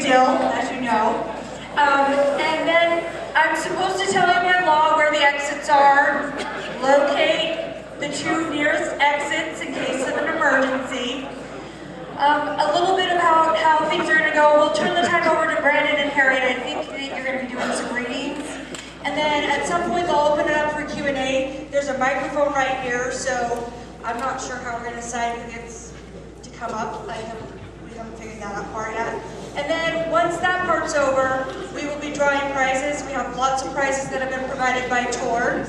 deal, as you know. And then I'm supposed to tell you by law where the exits are, locate the 2 nearest exits in case of an emergency. A little bit about how things are going to go. We'll turn the time over to Brandon and Harriet. I think that you're going to be doing some readings. And then at some point they'll open it up for Q&A. There's a microphone right here, so I'm not sure how we're going to decide who gets to come up. We haven't figured that out far yet. And then once that part's over, we will be drawing prizes. We have lots of prizes that have been provided by Tor.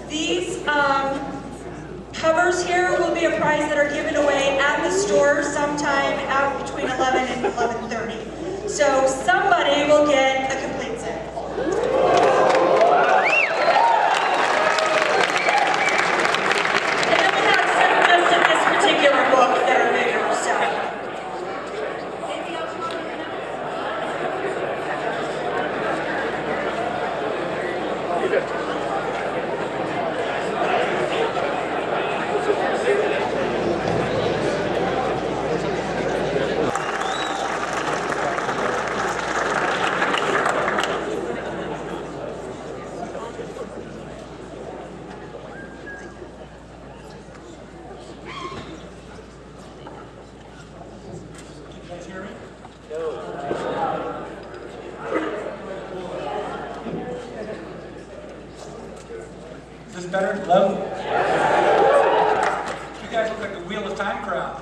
These covers here will be a prize that are given away at the store sometime out between 11 and 11:30. So somebody will get a complete set. And then we have some just in this particular book that are bigger, so. Anything else you want to Is this better? Hello? You guys look like the Wheel of Time crowd.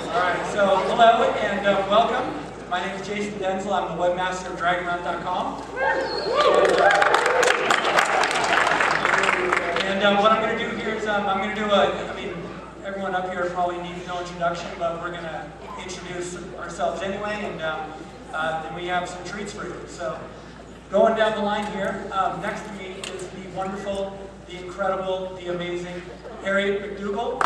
Alright, so hello and welcome. My name is Jason Denzel. I'm the webmaster of DragonRun.com. And what I'm going to do here is I'm going to do everyone up here probably needs no introduction, but we're going to introduce ourselves anyway, and then we have some treats for you. So, going down the line here, next to me is the wonderful, the incredible, the amazing Harriet McDougal.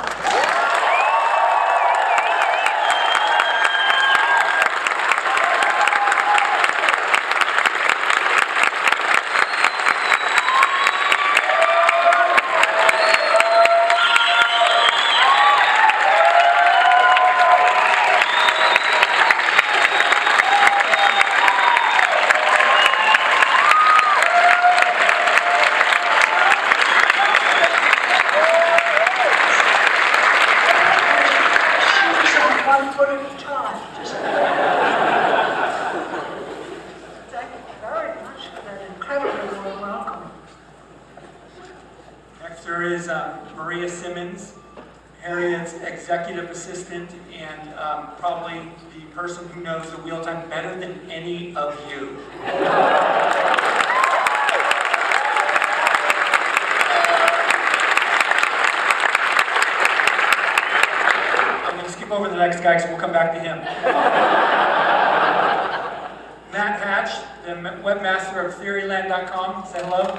Harriet's executive assistant, and probably the person who knows the wheel time better than any of you. I'm going to skip over the next guy, so we'll come back to him. Matt Hatch, the webmaster of Theoryland.com. Say hello.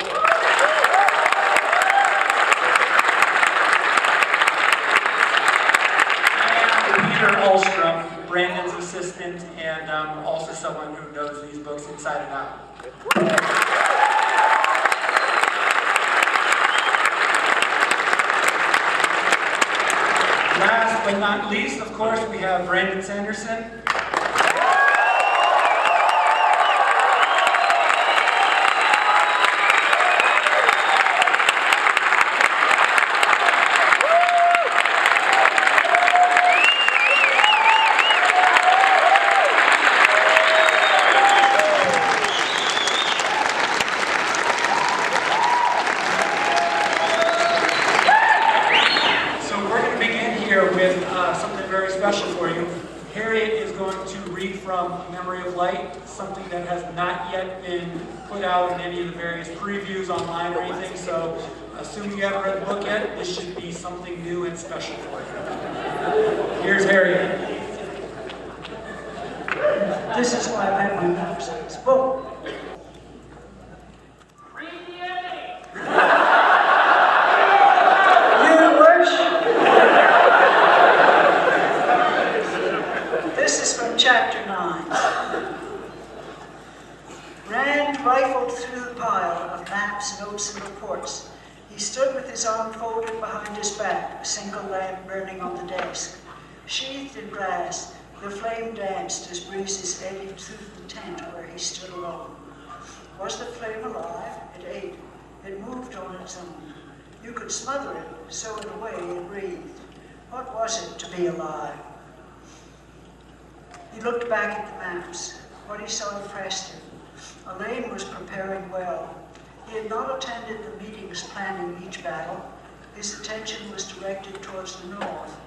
Brandon's assistant, and also someone who knows these books inside and out. Last but not least, of course, we have Brandon Sanderson. With something very special for you. Harriet is going to read from Memory of Light, something that has not yet been put out in any of the various previews online or anything, so assuming you haven't read the book yet, this should be something new and special for you. Here's Harriet. This is why I have my maps in this book. Chapter 9. Rand rifled through the pile of maps, notes, and reports. He stood with his arm folded behind his back, a single lamp burning on the desk. Sheathed in brass, The flame danced as breezes eddied through the tent where he stood alone. Was the flame alive? It ate. It moved on its own. You could smother it, sew it away, and breathe. What was it to be alive? He looked back at the maps. What he saw impressed him. Elaine was preparing well. He had not attended the meetings planning each battle. His attention was directed towards the north,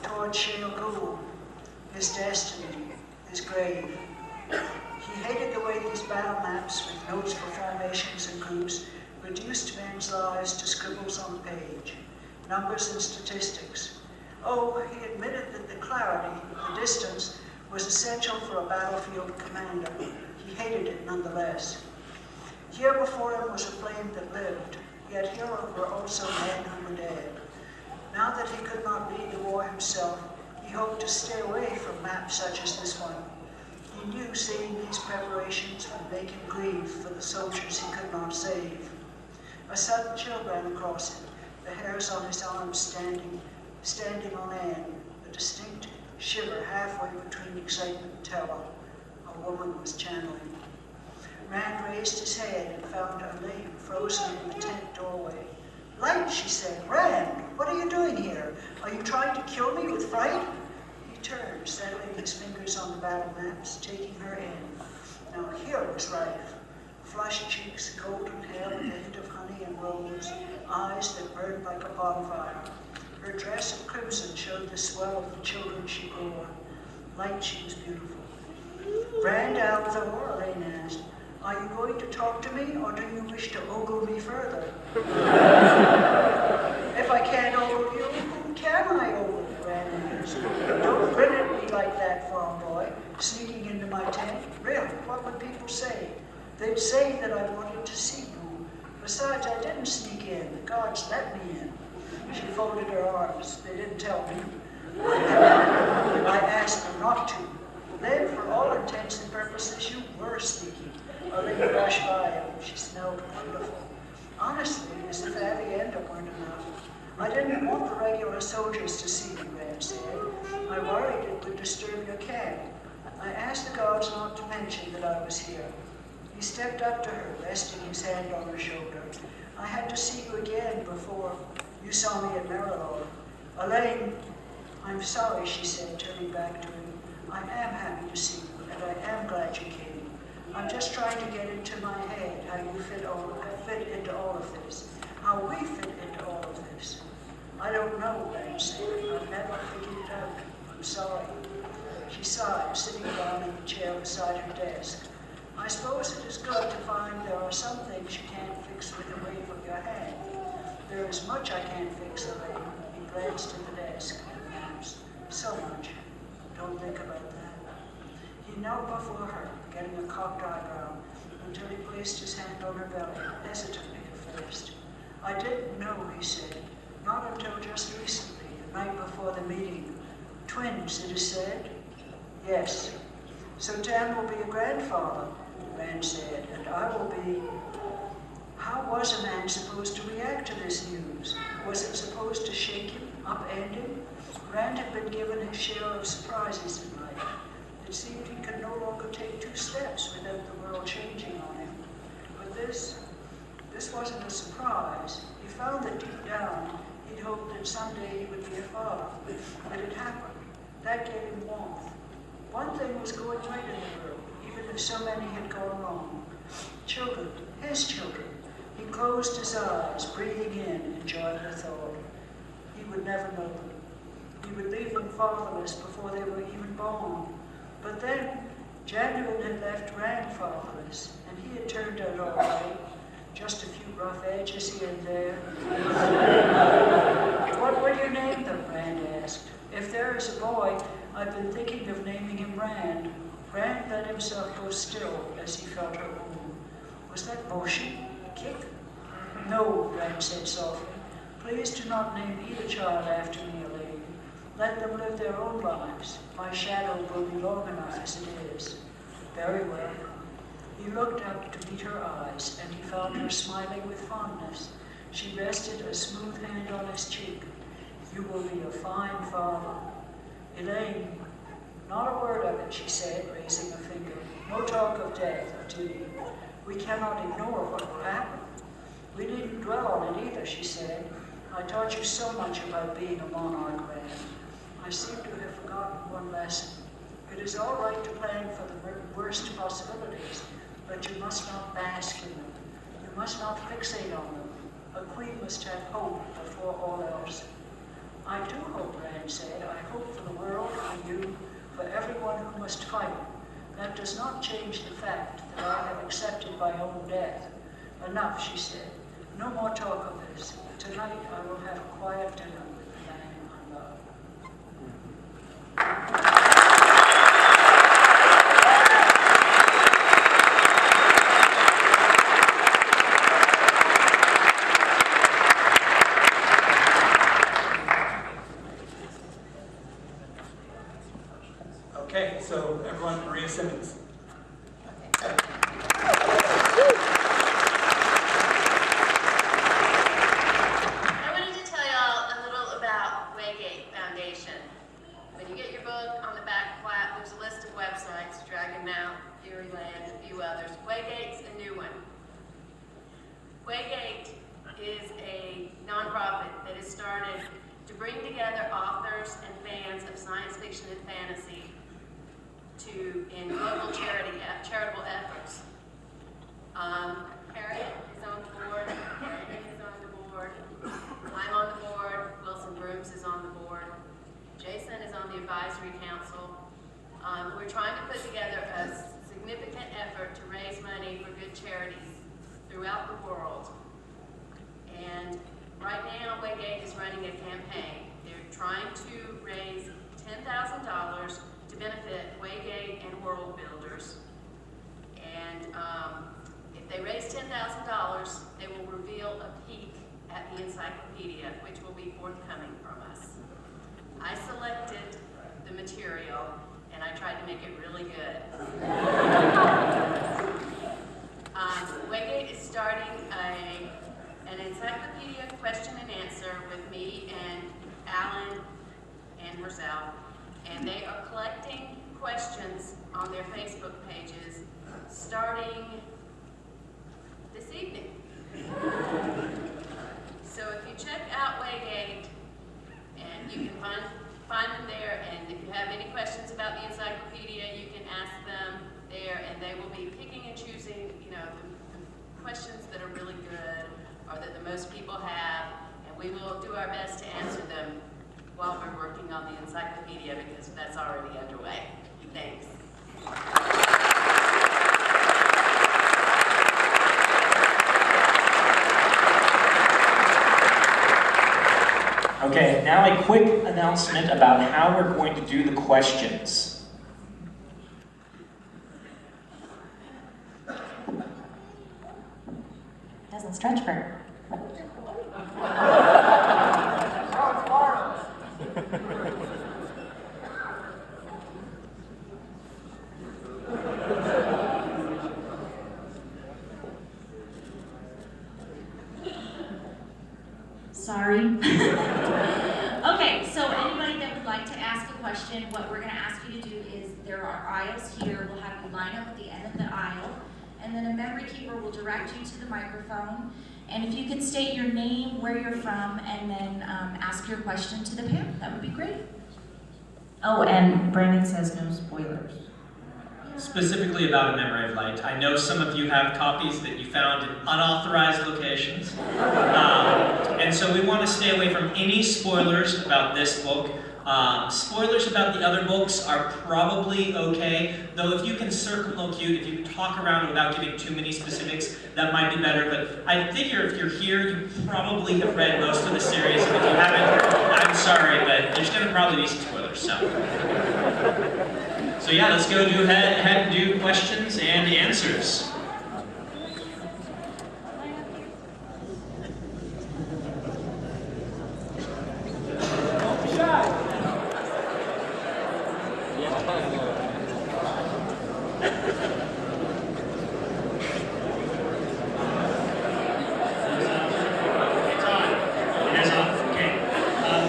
towards Shale Gould, his destiny, his grave. He hated the way these battle maps, with notes for formations and groups, reduced men's lives to scribbles on the page, numbers and statistics. Oh, he admitted that the clarity, the distance, was essential for a battlefield commander. He hated it nonetheless. Here before him was a flame that lived, yet here were also men who were dead. Now that he could not lead the war himself, he hoped to stay away from maps such as this one. He knew seeing these preparations would make him grieve for the soldiers he could not save. A sudden chill ran across him, the hairs on his arms standing on end, a distinct shiver halfway between excitement and terror. A woman was channeling. Rand raised his head and found Elaine frozen in the tent doorway. "Light," she said. "Rand, what are you doing here? Are you trying to kill me with fright?" He turned, settling his fingers on the battle maps, taking her in. Now here was life. Flushed cheeks, golden hair with a hint of honey and rose, eyes that burned like a bonfire. Her dress of crimson showed the swell of the children she bore. Light, she was beautiful. "Rand Althor," Elaine asked, "are you going to talk to me, or do you wish to ogle me further?" "If I can't ogle you, whom can I ogle?" Rand asked. "Don't grin at me like that, farm boy, sneaking into my tent. Really, what would people say? They'd say that I wanted to see you. Besides, I didn't sneak in. The guards let me in." She folded her arms. "They didn't tell me. I asked them not to. Then, for all intents and purposes, you were sneaky." Elaine brushed by him. She smelled wonderful. "Honestly, as if Avienda weren't enough. I didn't want the regular soldiers to see you," Rand said. "I worried it would disturb your camp. I asked the guards not to mention that I was here." He stepped up to her, resting his hand on her shoulder. "I had to see you again before you saw me at Marilor. Elaine, I'm sorry," she said, turning back to him. "I am happy to see you, and I am glad you came. I'm just trying to get into my head how you fit into all of this, how we fit into all of this." "I don't know," Rand said. "I've never figured it out. I'm sorry." She sighed, sitting down in the chair beside her desk. "I suppose it is good to find there are some things you can't fix with a wave of your hand. There is much I can't fix, Elaine." He glanced at the desk. "Maps. So much. Don't think about that." He knelt before her, getting a cocked eyebrow, until he placed his hand on her belly, hesitantly at first. "I didn't know," he said. "Not until just recently, the night before the meeting. Twins, it is said?" "Yes." "So Dan will be a grandfather," Rand said, "and I will be..." How was a man supposed to react to this news? Was it supposed to shake him, upend him? Rand had been given his share of surprises in life. It seemed he could no longer take 2 steps without the world changing on him. But this wasn't a surprise. He found that deep down, he'd hoped that someday he would be a father. But it happened. That gave him warmth. One thing was going right in the world, even if so many had gone wrong. Children, his children. He closed his eyes, breathing in, enjoying the thought. He would never know them. He would leave them fatherless before they were even born. But then, January had left Rand fatherless, and he had turned out all right. Just a few rough edges here and there. "What will you name them?" Rand asked. "If there is a boy, I've been thinking of naming him Rand." Rand let himself go still as he felt her womb. Was that motion? Kick? "No," Rand said softly. "Please do not name either child after me, Elaine. Let them live their own lives. My shadow will be long enough as it is." "Very well." He looked up to meet her eyes, and he found her smiling with fondness. She rested a smooth hand on his cheek. "You will be a fine father." "Elaine, Not a word of it, she said, raising a finger. No talk of death or duty. We cannot ignore what will happen. We needn't dwell on it either, she said. I taught you so much about being a monarch, Ren. I seem to have forgotten one lesson. It is all right to plan for the worst possibilities, but you must not bask in them. You must not fixate on them. A queen must have hope before all else. I do hope, Rand said. I hope for the world, for you, for everyone who must fight. That does not change the fact that I have accepted my own death. Enough, she said. No more talk of this. Tonight I will have a quiet dinner with the man I love. Okay, so everyone, Maria Simmons. I wanted to tell y'all a little about Waygate Foundation. When you get your book, on the back flap, there's a list of websites, Dragon Mount, Furyland, a few others. Waygate's a new one. Waygate is a nonprofit that has started to bring together authors and fans of science fiction and fantasy in global charitable efforts. Harriet is on the board, Brandon is on the board, I'm on the board, Wilson Brooms is on the board, Jason is on the advisory council. We're trying to put together a significant effort to raise money for good charities throughout the world. And right now, Waygate is running a campaign. They're trying to raise $10,000 to benefit Waygate and World Builders. And if they raise $10,000, they will reveal a peek at the encyclopedia, which will be forthcoming from us. I selected the material, and I tried to make it really good. Waygate is starting an encyclopedia question and answer with me and Alan and herself, and they are collecting questions on their Facebook pages starting this evening. So if you check out Waygate, and you can find them there, and if you have any questions about the encyclopedia, you can ask them there, and they will be picking and choosing, the questions that are really good, or that the most people have, and we will do our best to answer them while we're working on the encyclopedia, because that's already underway. Thanks. Okay, now a quick announcement about how we're going to do the questions. Doesn't stretch very. Sorry. Okay, so anybody that would like to ask a question, what we're going to ask you to do is there are aisles here. We'll have you line up at the end of the aisle, and then a memory keeper will direct you to the microphone. And if you could state your name, where you're from, and then ask your question to the panel, that would be great. Oh, and Brandon says no spoilers. Specifically about A Memory of Light. I know some of you have copies that you found in unauthorized locations. And so we want to stay away from any spoilers about this book. Spoilers about the other books are probably okay, though if you can circumlocute, if you can talk around without giving too many specifics, that might be better. But I figure if you're here, you probably have read most of the series, and if you haven't, I'm sorry, but there's going to probably be some spoilers. So yeah, let's go ahead and do questions and answers.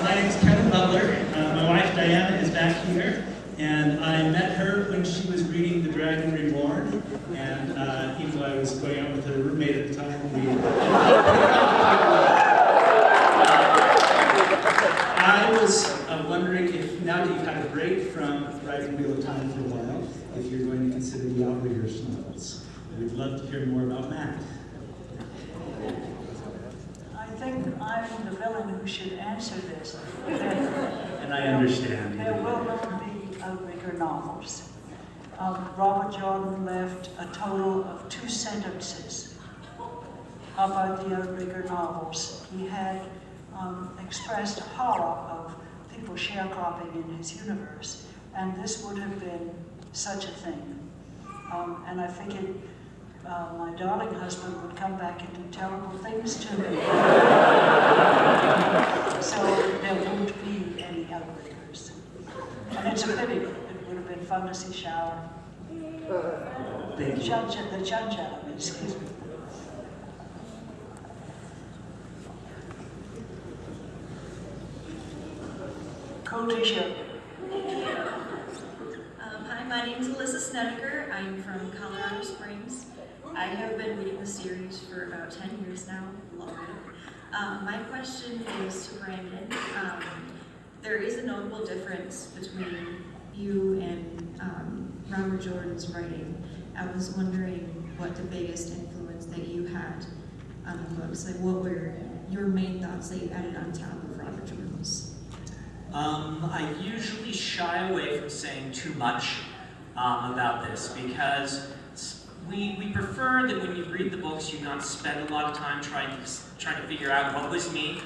My name is Kevin Butler. My wife Diana is back here, and I when we... I was wondering if, now that you've had a break from writing Wheel of Time for a while, if you're going to consider the Outriggers novels. We'd love to hear more about Matt. I think I'm the villain who should answer this. And I understand. There will not be Outrigger novels. Robert Jordan left a total of 2 sentences about the Outrigger novels. He had expressed horror of people sharecropping in his universe, and this would have been such a thing. And I figured my darling husband would come back and do terrible things to me. So there won't be any Outriggers. And it's a pity. It would have been fun to see Shower. The Chun-Chun, excuse me. Co-t-shirt. Hi, my name is Alyssa Snedeker. I'm from Colorado Springs. I have been reading the series for about 10 years now, longer. My question is to Brandon. There is a notable difference between you and Robert Jordan's writing. I was wondering what the biggest influence that you had on the books, like what were your main thoughts that you added on top of Robert Jordan's? I usually shy away from saying too much about this because we prefer that when you read the books, you not spend a lot of time trying to figure out what was me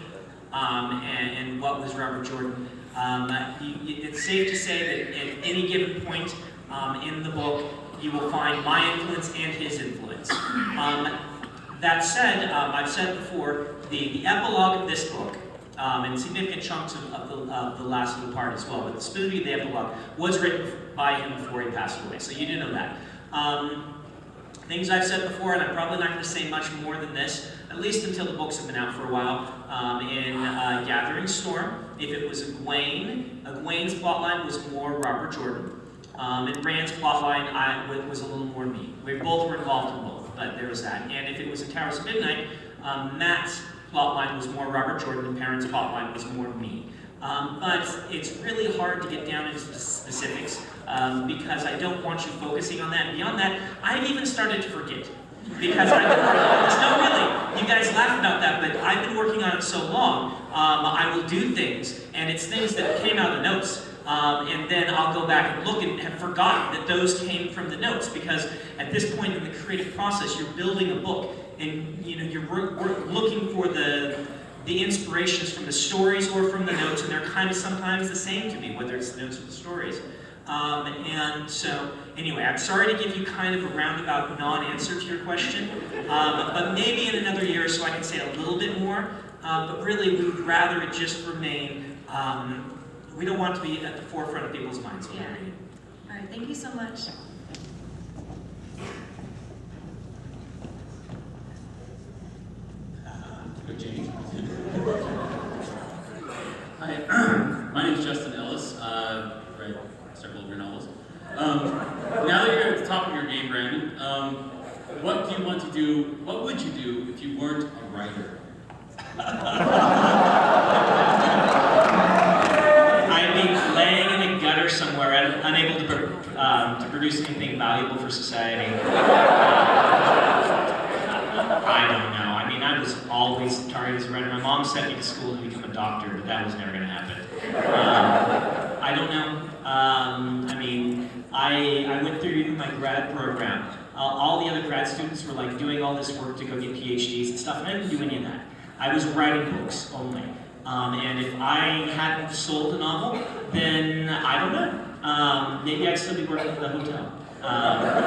and what was Robert Jordan. It's safe to say that at any given point in the book, you will find my influence and his influence. That said, I've said before, the epilogue of this book, and significant chunks of the last little part as well, but specifically the epilogue, was written by him before he passed away, so you do know that. Things I've said before, and I'm probably not going to say much more than this, at least until the books have been out for a while. In Gathering Storm, if it was Egwene's plotline was more Robert Jordan. And Rand's plotline was a little more me. We both were involved in both, but there was that. And if it was in Towers of Midnight, Matt's plotline was more Robert Jordan, and Perrin's plotline was more me. But it's really hard to get down into the specifics because I don't want you focusing on that. And beyond that, I've even started to forget. Because I've been working on this. No, really, you guys laugh about that, but I've been working on it so long, I will do things, and it's things that came out of the notes. And then I'll go back and look and have forgotten that those came from the notes, because at this point in the creative process, you're building a book, and you're looking for the inspirations from the stories or from the notes, and they're kind of sometimes the same to me, whether it's the notes or the stories. And so, anyway, I'm sorry to give you kind of a roundabout non-answer to your question, but maybe in another year or so I can say a little bit more, but really we would rather it just remain, we don't want to be at the forefront of people's minds. Yeah. All right, thank you so much. Hi, my name is Justin Ellis. Read several of your novels. Now that you're at the top of your game, Brandon, what do you want to do? What would you do if you weren't a writer? I'd be laying in a gutter somewhere, unable to produce anything valuable for society. I don't know. I mean, I was always targeted as a writer. My mom sent me to school to become a doctor, but that was never going to happen. I don't know. I mean, I went through even my grad program. All the other grad students were like doing all this work to go get PhDs and stuff, and I didn't do any of that. I was writing books only. And if I hadn't sold a novel, then I don't know. Maybe I'd still be working at the hotel.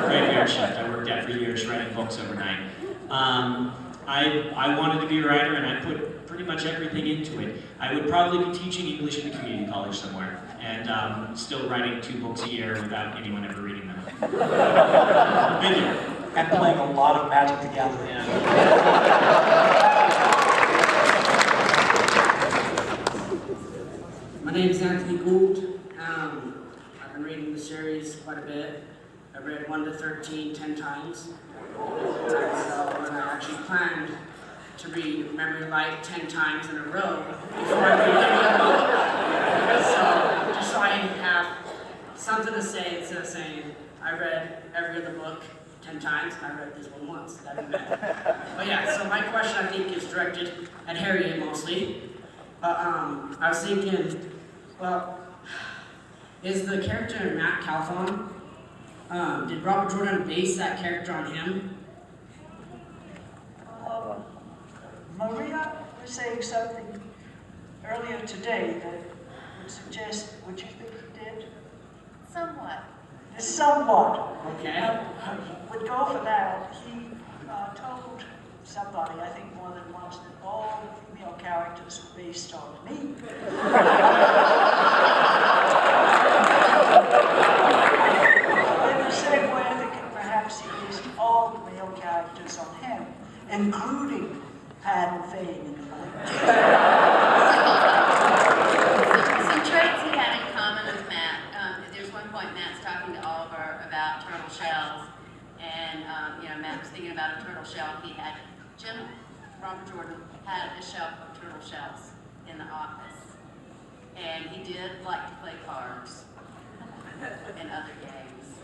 Graveyard shift I worked at for years, writing books overnight. I wanted to be a writer, and I put pretty much everything into it. I would probably be teaching English in a community college somewhere, and still writing 2 books a year without anyone ever reading them. And playing a lot of Magic the Gathering. Yeah. My name is Anthony Gould. I've been reading the series quite a bit. I've read 1 to 13 10 times. So, and I actually planned to read Memory Light 10 times in a row before I read any other book. So, just so I have something to say instead of saying, I read every other book 10 times, and I read this one once. That'd be bad. But yeah, so my question, I think, is directed at Harriet mostly. But I was thinking, well, is the character in Matt Calthon, did Robert Jordan base that character on him? Maria was saying something earlier today that would suggest, would you think he did? Somewhat. Somewhat. Okay. Would go for that. He told somebody, I think more than once, that all female characters were based on me. In the same way, I think perhaps he based all the male characters on him, including Pat and Fane in the book. Some traits he had in common with Matt. There's one point Matt's talking to Oliver about turtle shells, and Matt was thinking about a turtle shell. He had Robert Jordan had a shelf of turtle shells in the office, and he did like to play cards and other games.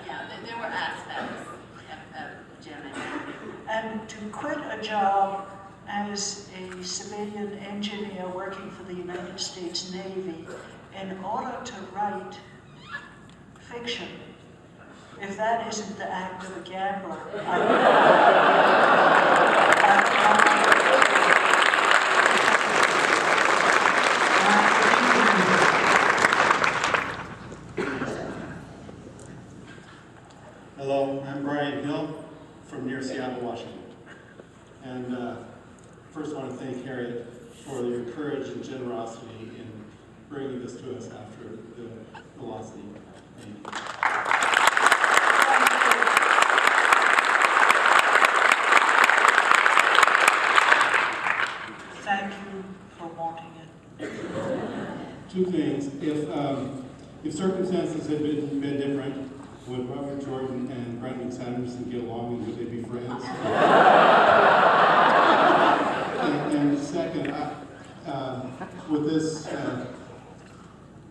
Yeah, there were aspects of Jim and Matt. And to quit a job as a civilian engineer working for the United States Navy in order to write fiction, if that isn't the act of a gambler, Hello, I'm Brian Hill from near Seattle, Washington. And first I want to thank Harriet for your courage and generosity in bringing this to us after the loss of the Thank you. Thank you for wanting it. Two things. If circumstances had been different, would Robert Jordan and Brandon Sanderson get along and would they be friends? and second, with this,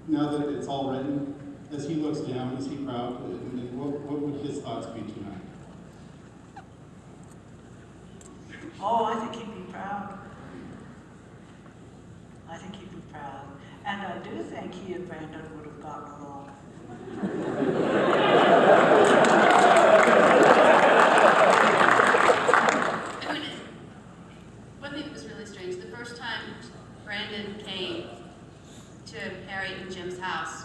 now that it's all written, as he looks down, is he proud? And what would his thoughts be tonight? Oh, I think he'd be proud. I think he'd be proud. And I do think he and Brandon would have gotten along. One thing that was really strange, the first time Brandon came to Harriet and Jim's house,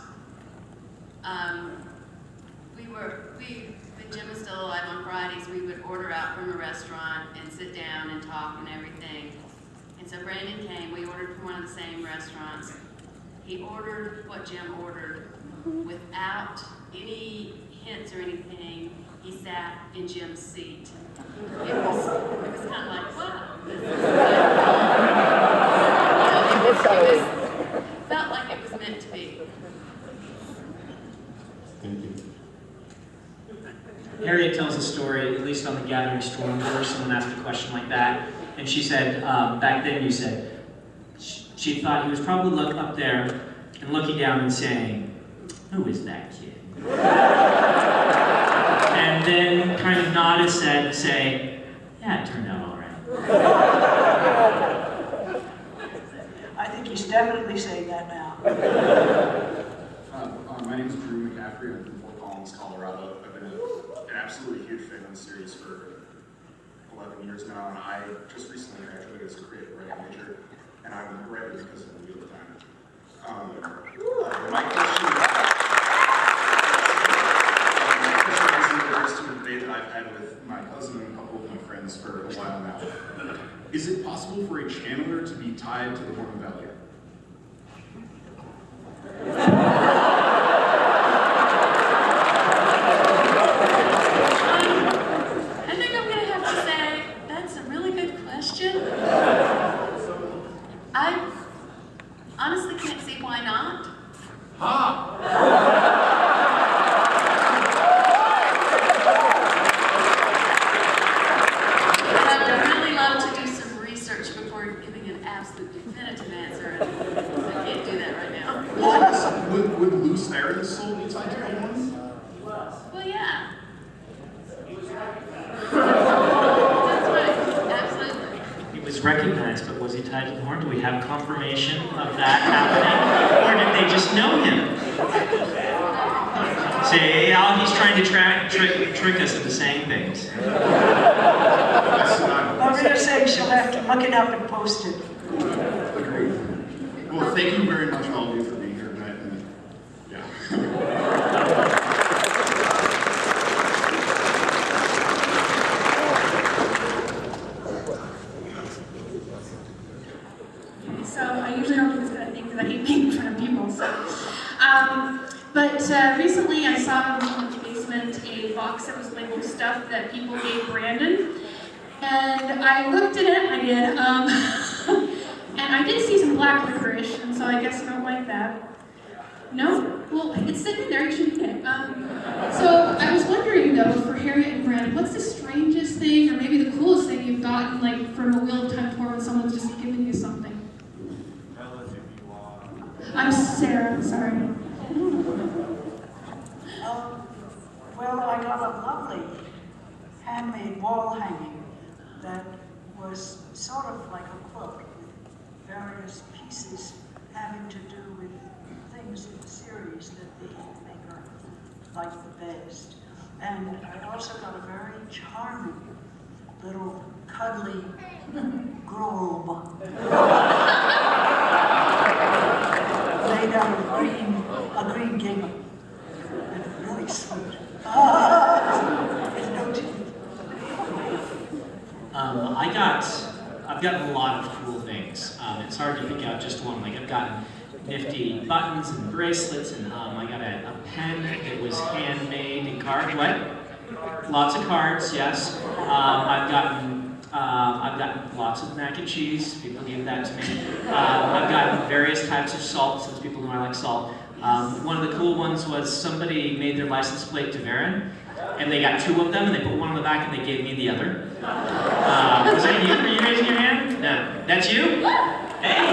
when Jim was still alive on Fridays, we would order out from a restaurant and sit down and talk and everything. And so Brandon came, we ordered from one of the same restaurants. He ordered what Jim ordered without any hints or anything. He sat in Jim's seat. It was kind of like, wow. It felt like it was meant to be. Thank you. Harriet tells a story, at least on the Gathering Storm, where someone asked a question like that, and she said, back then you said, she thought he was probably up there and looking down and saying, "Who is that kid?" And then kind of nod his head and say, "Yeah, it turned out all right." I think he's definitely saying that now. My name is Drew McCaffrey. I'm from Fort Collins, Colorado. I've been an absolutely huge fan of the series for 11 years now, and I just recently graduated as a creative writing major, and I'm a writer because of the Wheel of Time. My question is a debate that I've had with my cousin and a couple of my friends for a while now. Is it possible for a channeler to be tied to the Horn Valley? I think I'm going to have to say, that's a really good question. I honestly can't see why not. recognized, but was he tied to the horn? Do we have confirmation of that happening? Or did they just know him? Say, he's trying to trick us into saying things. Maria saying she'll have to look it up and post it. Agreed. Well, thank you very much, all of you, for being here tonight. And, yeah. So I usually don't do this kind of thing because I hate making fun of people. So, but recently I saw in the basement a box that was labeled stuff that people gave Brandon, and I looked at it. I did, and I did see some black licorice, and so I guess you don't like that. No? Well, it's sitting there. You should eat it. So I was wondering though, for Harriet and Brandon, what's the strangest thing, or maybe the coolest thing you've gotten, like from a Wheel of Time tour when someone's just giving you something? I'm Sarah, sorry. Well, I got a lovely handmade wall hanging that was sort of like a quilt with various pieces having to do with things in the series that the maker liked the best. And I also got a very charming little cuddly globe made out of a green gingham. And really sweet. With no teeth. I've gotten a lot of cool things. It's hard to pick out just one. Like I've gotten nifty buttons and bracelets, and I got a pen that was handmade and carved. What? Lots of cards, yes. I've gotten lots of mac and cheese. People gave that to me. I've gotten various types of salt, since people know I like salt. One of the cool ones was somebody made their license plate to Varen, and they got 2 of them, and they put one on the back, and they gave me the other. Was that you? Were you raising your hand? No. That's you? Hey!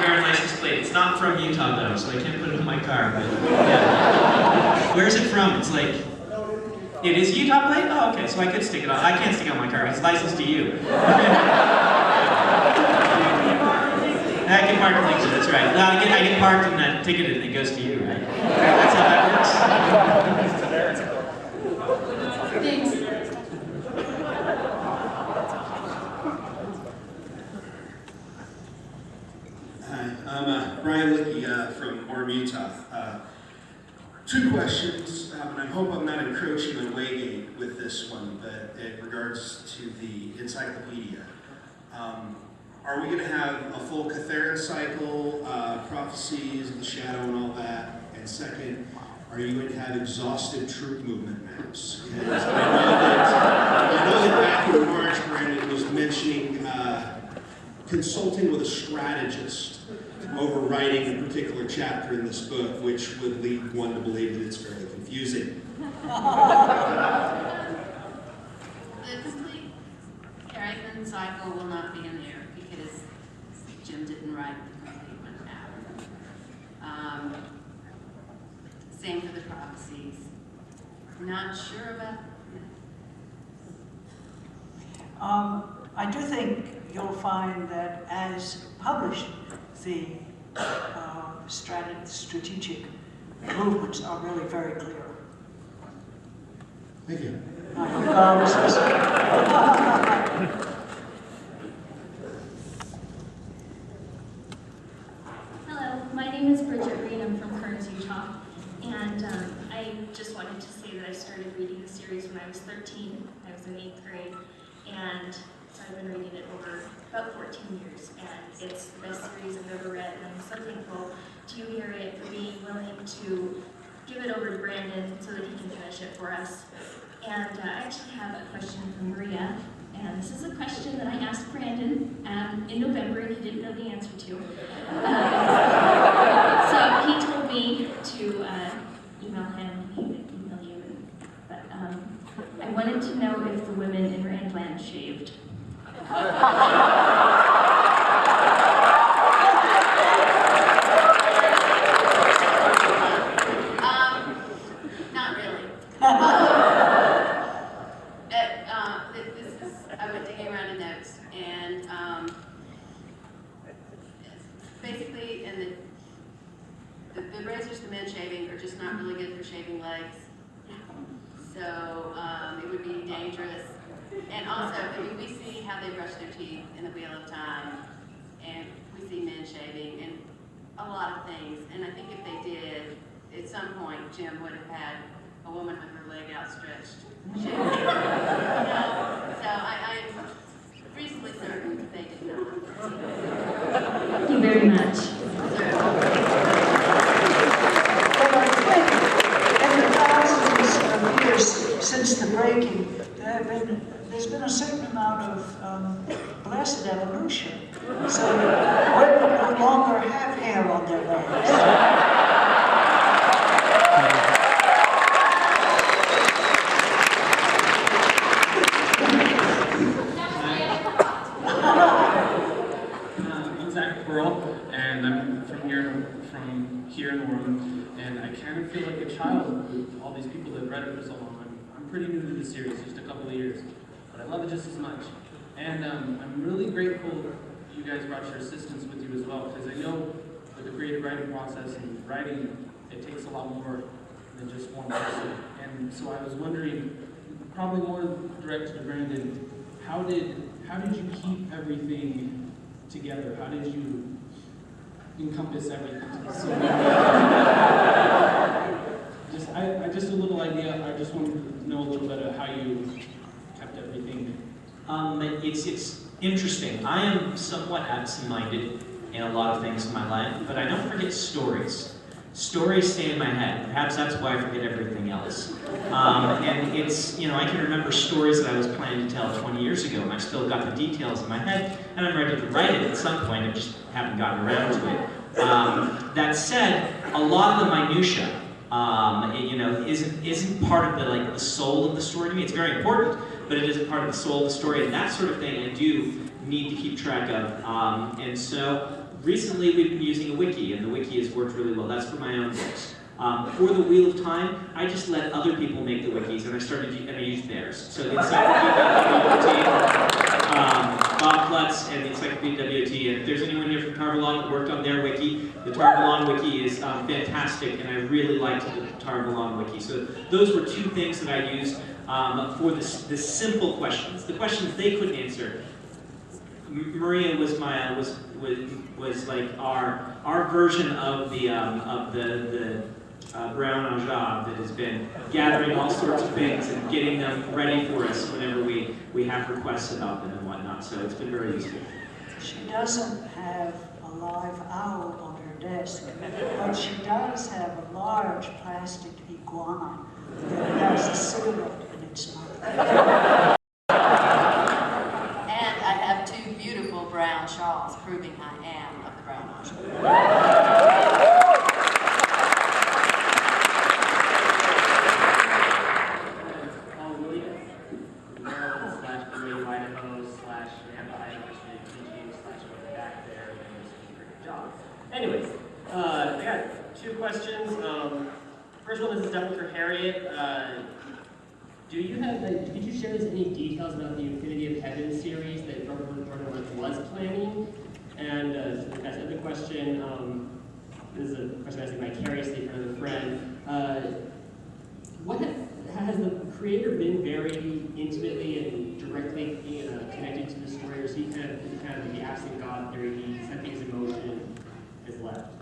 License plate. It's not from Utah though, so I can't put it in my car. But yeah. Where's it from? It's like, it is Utah plate? Oh, okay, so I could stick it on. I can't stick it on my car. It's licensed to you. I can park next to it, that's right. Well, I get parked and that ticket and it goes to you, right? That's how that works. Thanks. Hi, I'm Brian Lickey from Orem, Utah. 2 questions, and I hope I'm not encroaching on Waygate with this one, but in regards to the encyclopedia. Are we going to have a full Catharan cycle, prophecies, the shadow, and all that? And second, are you going to have exhaustive troop movement maps? Because I know that back in March, Brandon was mentioning consulting with a strategist over writing a particular chapter in this book, which would lead one to believe that it's fairly confusing. The complete Harriet cycle will not be in there because Jim didn't write the complete map. Same for the prophecies. Not sure about I do think you'll find that as published, the strategic movements are really very clear. Thank you. I hope God was listening. Hello, my name is Bridget Reed. I'm from Kearns, Utah. And I just wanted to say that I started reading the series when I was 13. I was in 8th grade. And so I've been reading it over about 14 years. And it's the best series I've ever read. And I'm so thankful to you, Harriet, for being willing to give it over to Brandon so that he can finish it for us. And I actually have a question from Maria. And this is a question that I asked Brandon in November and he didn't know the answer to. So he told me to email him, he would email you. But I wanted to know if the women in Randland shaved. not the razors the men shaving are just not really good for shaving legs. So it would be dangerous. And also, I mean, we see how they brush their teeth in the Wheel of Time, and we see men shaving and a lot of things. And I think if they did, at some point, Jim would have had a woman with her leg outstretched shaving. So I am reasonably certain that they did not. Thank you very much. In the thousands of years since the breaking, there's been a certain amount of blessed evolution. So women no longer have hair on their legs. And I'm from here in Orem, and I kind of feel like a child with all these people that have read it for so long. I'm pretty new to the series, just a couple of years, but I love it just as much. And I'm really grateful you guys brought your assistants with you as well, because I know with the creative writing process and writing, it takes a lot more than just one person. And so I was wondering, probably more directed to Brandon, how did you keep everything together? How did you encompass everything? So, just a little idea. I just wanted to know a little bit of how you kept everything. It's interesting. I am somewhat absent-minded in a lot of things in my life, but I don't forget stories. Stories stay in my head. Perhaps that's why I forget everything else. And it's, you know, I can remember stories that I was planning to tell 20 years ago, and I've still got the details in my head, and I'm ready to write it at some point. I just haven't gotten around to it. That said, a lot of the minutia, you know, isn't part of the soul of the story to me. It's very important, but it isn't part of the soul of the story, and that sort of thing I do need to keep track of. And so recently we've been using a wiki, and the wiki has worked really well. That's for my own books. For the Wheel of Time, I just let other people make the wikis, and I used theirs. So the Encyclopedia WOT, Bob Klutz and the Encyclopedia WOT, and if there's anyone here from Tarvalon that worked on their wiki, the Tarvalon wiki is fantastic, and I really liked the Tarvalon wiki. So those were two things that I used for the simple questions, the questions they couldn't answer. Maria was like our version of the brown enjab that has been gathering all sorts of things and getting them ready for us whenever we have requests about them and whatnot. So it's been very useful. She doesn't have a live owl on her desk, but she does have a large plastic iguana that has a cigarette in its mouth. Brown shawls, proving I am of the brown enjab. Anyways, I got two questions. First one is definitely for Harriet. Do you have, did you share any details about the Infinity of Heaven series that Provo was planning? And as the other question, this is a question I'm asking vicariously for another friend. Has the creator been very intimately and directly connected to the story, or is he kind of the absent God theory, he set things in motion, is left?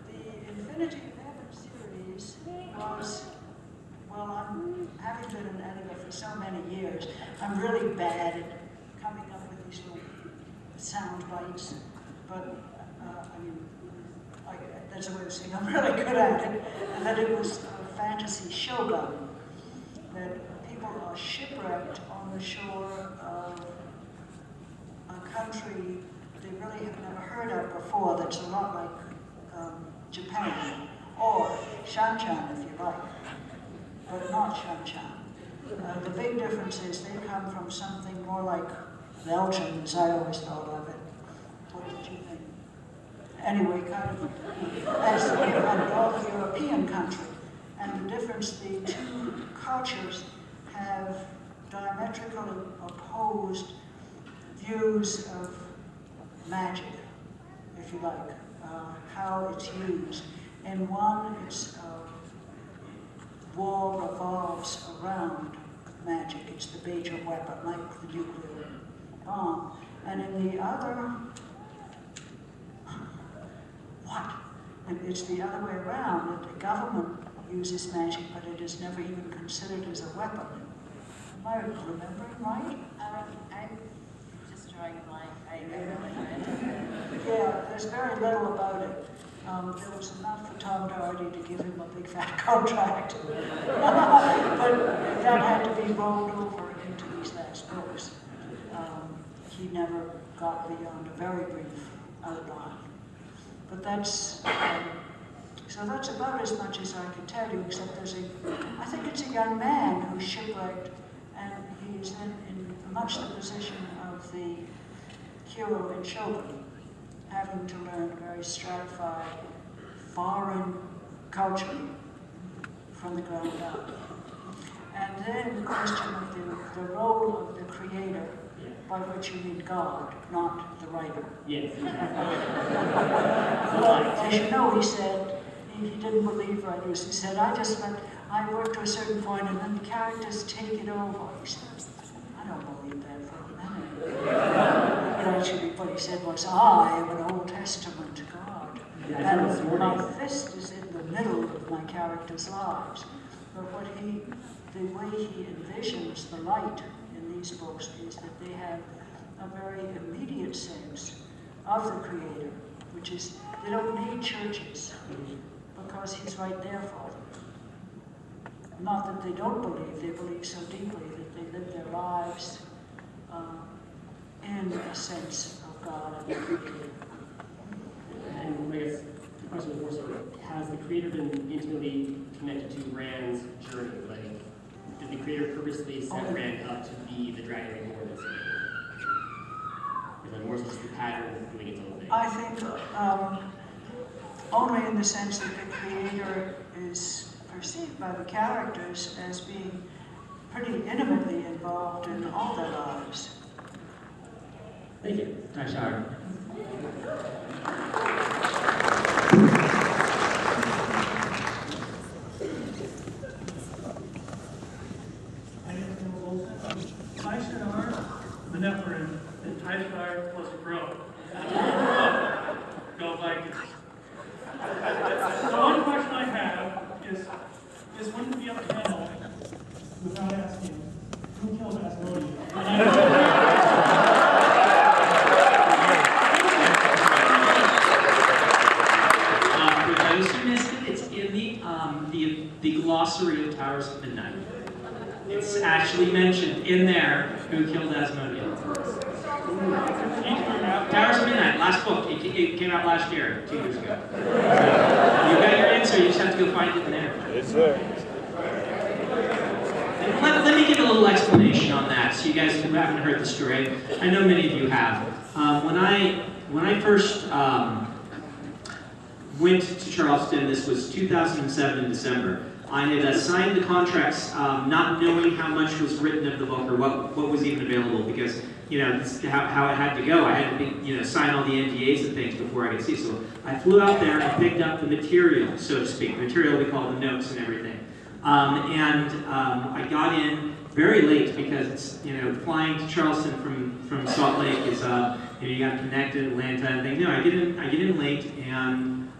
The Infinity of Heaven series was, well, having been an editor for so many years, I'm really bad at coming up with these little sound bites, but that's a way of saying I'm really good at it, and that it was a fantasy shogun, that people are shipwrecked on the shore of a country they really have never heard of before, that's a lot like Japan, or Shanchan if you like, but not Shanchan. The big difference is they come from something more like Belgium, as I always thought of it. What did you think? Anyway, kind of as a North European country. And the difference, the two cultures have diametrically opposed views of magic, if you like, how it's used. In one, its war revolves around magic. It's the major weapon, like the nuclear bomb. And in the other, what? It's the other way around, that the government uses magic, but it is never even considered as a weapon. Am I remembering right? I'm just drawing a blank. I really Yeah, there's very little about it. There was enough for Tom Doherty to give him a big fat contract. But that had to be rolled over into these last books. He never got beyond a very brief outline. But that's, so that's about as much as I can tell you, except I think it's a young man who's shipwrecked, and he is then in much the position of the hero in Chauvin, having to learn a very stratified foreign culture from the ground up. And then the question of the role of the creator, by which you mean God, not the writer. Yes. As you know, he said, he didn't believe writers. He said, I work to a certain point and then the characters take it over. He said, I don't believe that for a minute. But actually, what he said was, I am an Old Testament God. And my fist is in the middle of my characters' lives. But the way he envisions the light in these books is that they have a very immediate sense of the Creator, which is, they don't need churches, because he's right there for them. Not that they don't believe, they believe so deeply that they live their lives in a sense of God and the Creator. And I guess the question was more so, has the creator been intimately connected to Rand's journey? Like, did the creator purposely set Rand up to be the dragon reborn in some way? Or is it more so just the pattern of doing its own thing? I think only in the sense that the creator is perceived by the characters as being pretty intimately involved in all their lives. Thank you. Nice job. Nephilim, and Typhar plus a Pro. Go Vikings. So one question I have is wouldn't it be up to panel without asking who killed Asmodeus? For those who missed it, it's in the glossary of Towers of Midnight. It's actually mentioned in there who killed Asmodeus. Towers of Midnight, last book. It came out last year, 2 years ago. So, you got your answer, you just have to go find it in there. It's there. Let me give a little explanation on that, so you guys who haven't heard the story. I know many of you have. When I first went to Charleston, this was 2007 in December. I had signed the contracts not knowing how much was written of the book or what was even available, because this is how it had to go. I had to sign all the NDAs and things before I could see. So I flew out there and picked up the material, so to speak, the material we call the notes and everything. I got in very late because it's flying to Charleston from Salt Lake is you got to connect to Atlanta and things. I get in late, and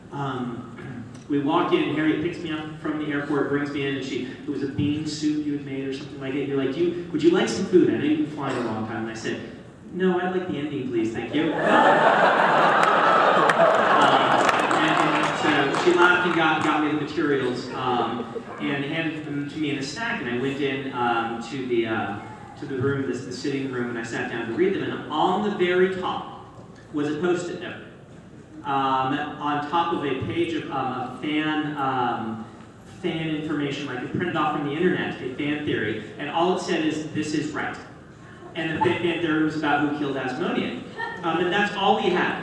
we walk in, Harriet picks me up from the airport, brings me in, and it was a bean soup you had made or something like that. You're like, would you like some food? I know you've been flying a long time. And I said, no, I'd like the ending, please, thank you. So she laughed and got me the materials and handed them to me in a stack, and I went in to the room, the sitting room, and I sat down to read them, and on the very top was a Post-it note. On top of a page of fan information, like it printed off from the internet, a fan theory, and all it said is, "This is right." And the fan theory was about who killed Asmodeus. And that's all we had,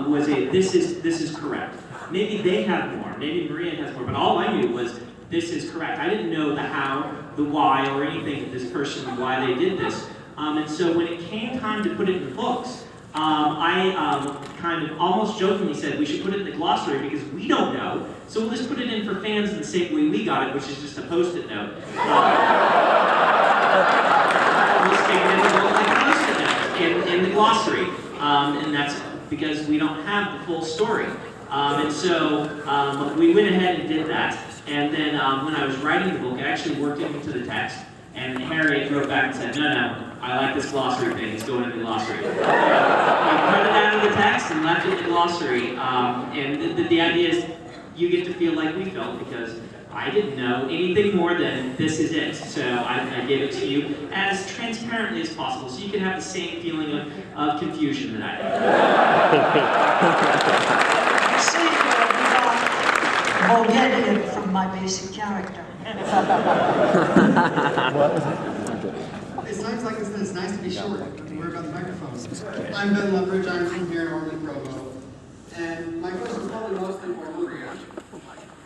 was a, this is correct. Maybe they have more, maybe Maria has more, but all I knew was, this is correct. I didn't know the how the why or anything of this person, why they did this. And so when it came time to put it in the books, I kind of almost jokingly said we should put it in the glossary because we don't know, so we'll just put it in for fans in the same way we got it, which is just a post-it note. We'll stick it in the book like a post-it note in the glossary, and that's because we don't have the full story. And so we went ahead and did that, and then when I was writing the book, I actually worked it into the text, and Harriet wrote back and said, no, I like this glossary thing, it's going in the glossary. I cut it out of the text and left it in the glossary, and the idea is you get to feel like we felt, because I didn't know anything more than this is it. So I gave it to you as transparently as possible, so you can have the same feeling of confusion that I had. See, Waygate from my basic character. It's times like this that it's nice to be short, to worry about the microphone. I'm Ben Leveridge, I'm from here in Ormond, Provo. And my question is probably mostly for Maria.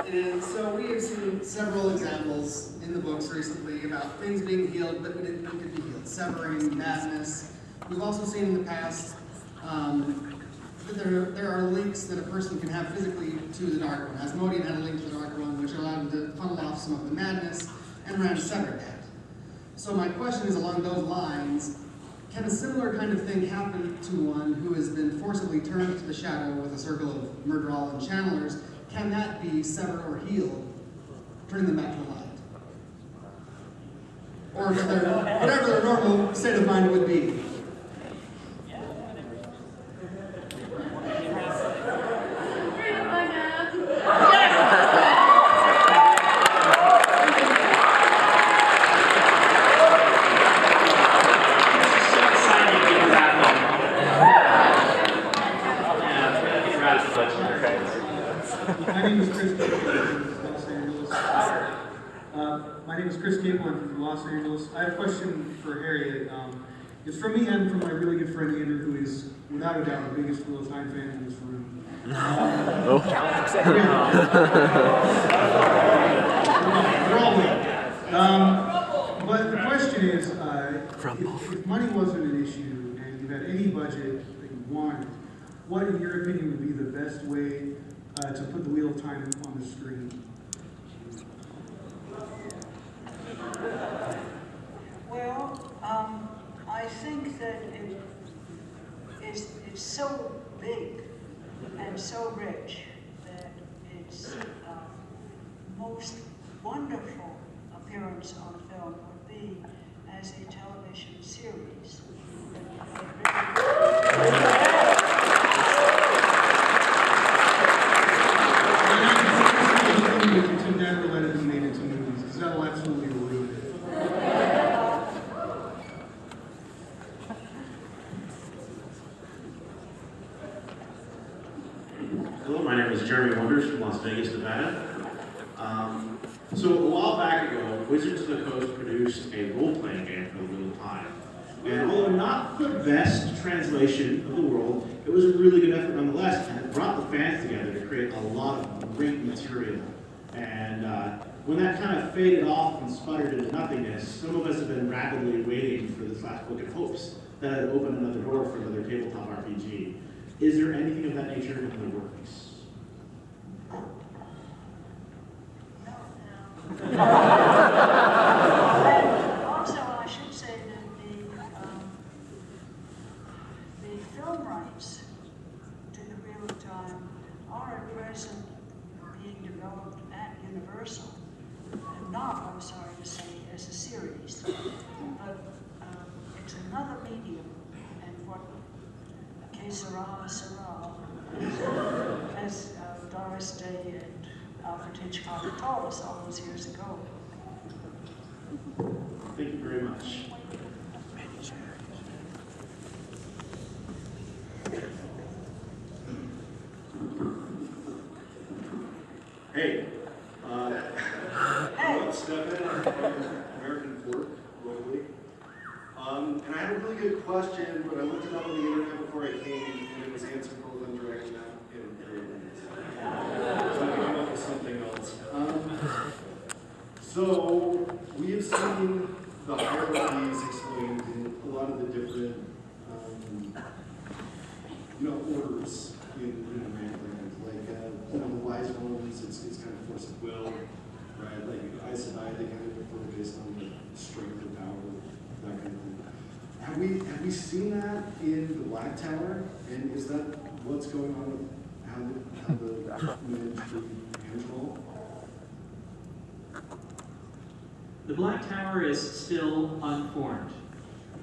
And so we have seen several examples in the books recently about things being healed but we didn't think could be healed. Severing, madness. We've also seen in the past that there are links that a person can have physically to the Dark One. Asmodean had a link to the Dark One which allowed him to funnel off some of the madness and ran severed that. So my question is along those lines, can a similar kind of thing happen to one who has been forcibly turned to the shadow with a circle of Murderal and channelers? Can that be severed or healed, turning them back to the light? Or to their, whatever their normal state of mind would be? My name is Chris Cable. I'm from Los Angeles. I have a question for Harriet. It's from me and from my really good friend Andrew, who is without a doubt the biggest Wheel of Time fan in this room. We're all in. But the question is, if money wasn't an issue and you had any budget that you wanted, what, in your opinion, would be the best way to put the Wheel of Time on the screen? Well, I think that it's so big and so rich that its most wonderful appearance on film would be as a television series. To never let it be made into movies, because that'll absolutely ruin it. Hello, my name is Jeremy Wonders from Las Vegas, Nevada. So a while back ago, Wizards of the Coast produced a role-playing game for the Wheel of Time. And although not the best translation of the world, it was a really good effort nonetheless, and it brought the fans together to create a lot of great material. And when that kind of faded off and sputtered into nothingness, some of us have been rapidly waiting for this last book in hopes that it would open another door for another tabletop RPG. Is there anything of that nature in the works? And also, I should say that the film rights to the Wheel of Time are at present being developed at Universal, and not, I'm sorry to say, as a series, but it's another medium, and what Que Sera, Sera, as Doris Day and Alfred Hitchcock told us all those years ago. Thank you very much. Hey, what's Stefan? I'm from American Fork, locally. And I had a really good question, but I looked it up on the internet before I came, and it was answered both indirectly and so I came up with something else. So, we have seen the hierarchies explained in a lot of the different, orders in the Randland. Like, the wise ones, it's kind of force of will, right? Like Aes Sedai, they kind of differ based on the strength of power, that kind of thing. Have we seen that in the Black Tower? And is that what's going on with how the men treat Angelo? The Black Tower is still unformed.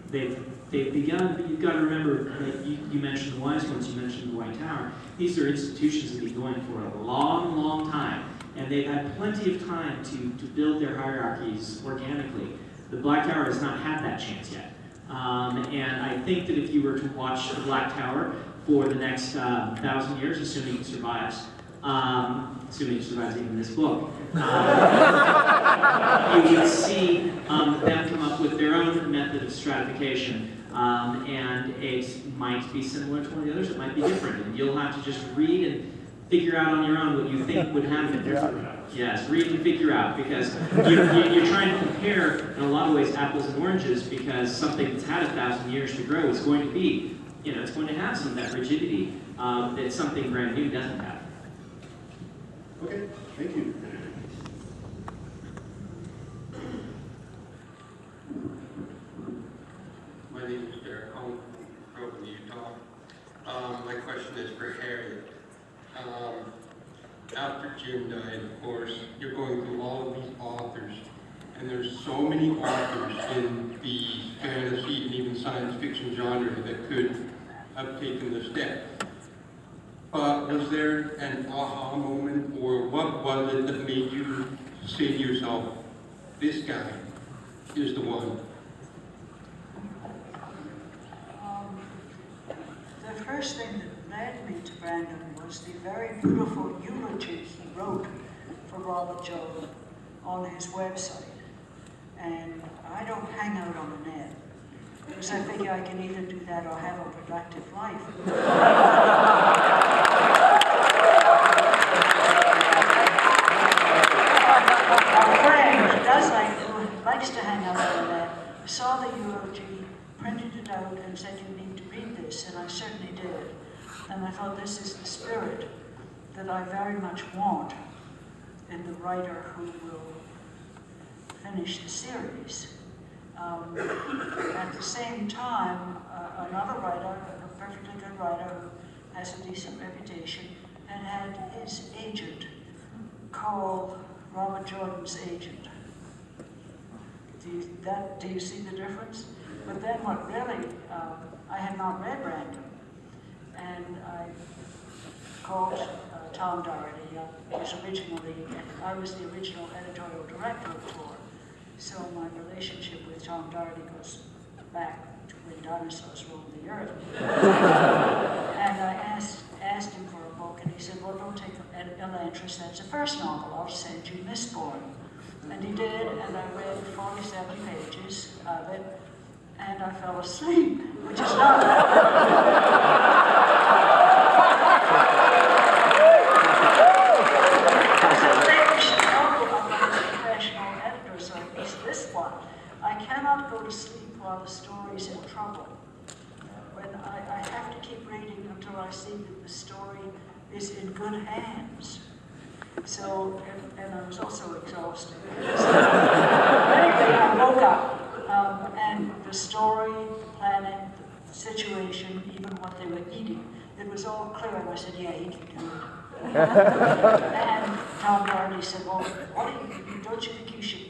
They've begun, but you've got to remember that you mentioned the Wise Ones, you mentioned the White Tower. These are institutions that have been going for a long, long time, and they've had plenty of time to build their hierarchies organically. The Black Tower has not had that chance yet. And I think that if you were to watch the Black Tower for the next 1,000 years, assuming it survives, even this book, you would see them come up with their own method of stratification, and it might be similar to one of the others, it might be different, and you'll have to just read and figure out on your own what you think would happen. Yes, read and figure out, because you're trying to compare, in a lot of ways, apples and oranges, because something that's had 1,000 years to grow is going to be, it's going to have some of that rigidity that something brand new doesn't have. Okay, thank you. My name is Derek. I'm from Provo, Utah. My question is for Harriet. After Jim died, of course, you're going through all of these authors, and there's so many authors in the fantasy and even science fiction genre that could have taken the step. But was there an aha moment, or what was it that made you say to yourself, this guy is the one? The first thing that led me to Brandon was the very beautiful eulogy he wrote for Robert Jordan on his website. And I don't hang out on the net, because I figure I can either do that or have a productive life. A friend who likes to hang out on the net, saw the eulogy, printed it out, and said, you need to read this, and I certainly did. And I thought, this is the spirit that I very much want in the writer who will finish the series. At the same time, another writer, a perfectly good writer who has a decent reputation, and had his agent call Robert Jordan's agent. Do you see the difference? But then what really, I had not read Random, and I called Tom Doherty. I was the original editorial director of Tor, so my relationship with Tom Doherty goes back to when dinosaurs roamed the earth. And I asked him for a book, and he said, well, don't take Elantris, that's the first novel, I'll send you Mistborn. And he did, and I read 47 pages of it, and I fell asleep, which is not... I cannot go to sleep while the story's in trouble. When I have to keep reading until I see that the story is in good hands. So, and I was also exhausted. So, anyway, I woke up, and the story, the planning, the situation, even what they were eating, it was all clear, and I said, yeah, he can do it. And Tom Doherty said, well, don't you think you should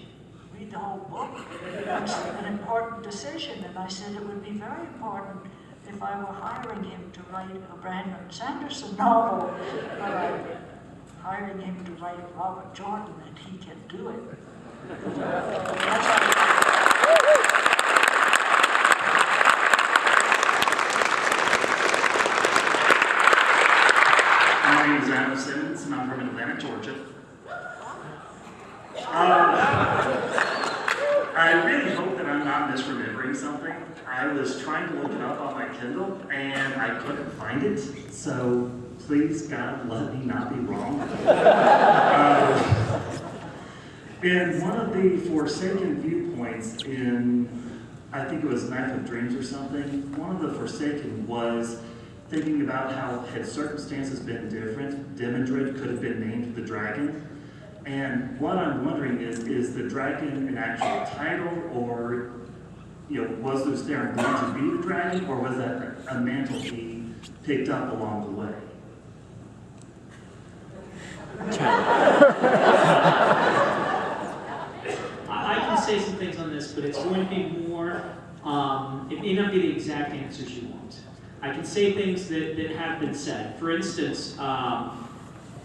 read the whole book? It's an important decision. And I said it would be very important if I were hiring him to write a Brandon Sanderson novel, but I'm hiring him to write a Robert Jordan, and he can do it. My name is Adam Simmons, and I'm from Atlanta, Georgia. I really hope that I'm not misremembering something. I was trying to look it up on my Kindle, and I couldn't find it, so please, God, let me not be wrong. And one of the Forsaken viewpoints in, I think it was Knife of Dreams or something, one of the Forsaken was thinking about how had circumstances been different, Demandred could have been named the dragon. And what I'm wondering is the dragon an actual title, or was Lucerne going to be the dragon, or was that a mantle he picked up along the way? I can say some things on this, but it's going to be more, it may not be the exact answers you want. I can say things that have been said. For instance,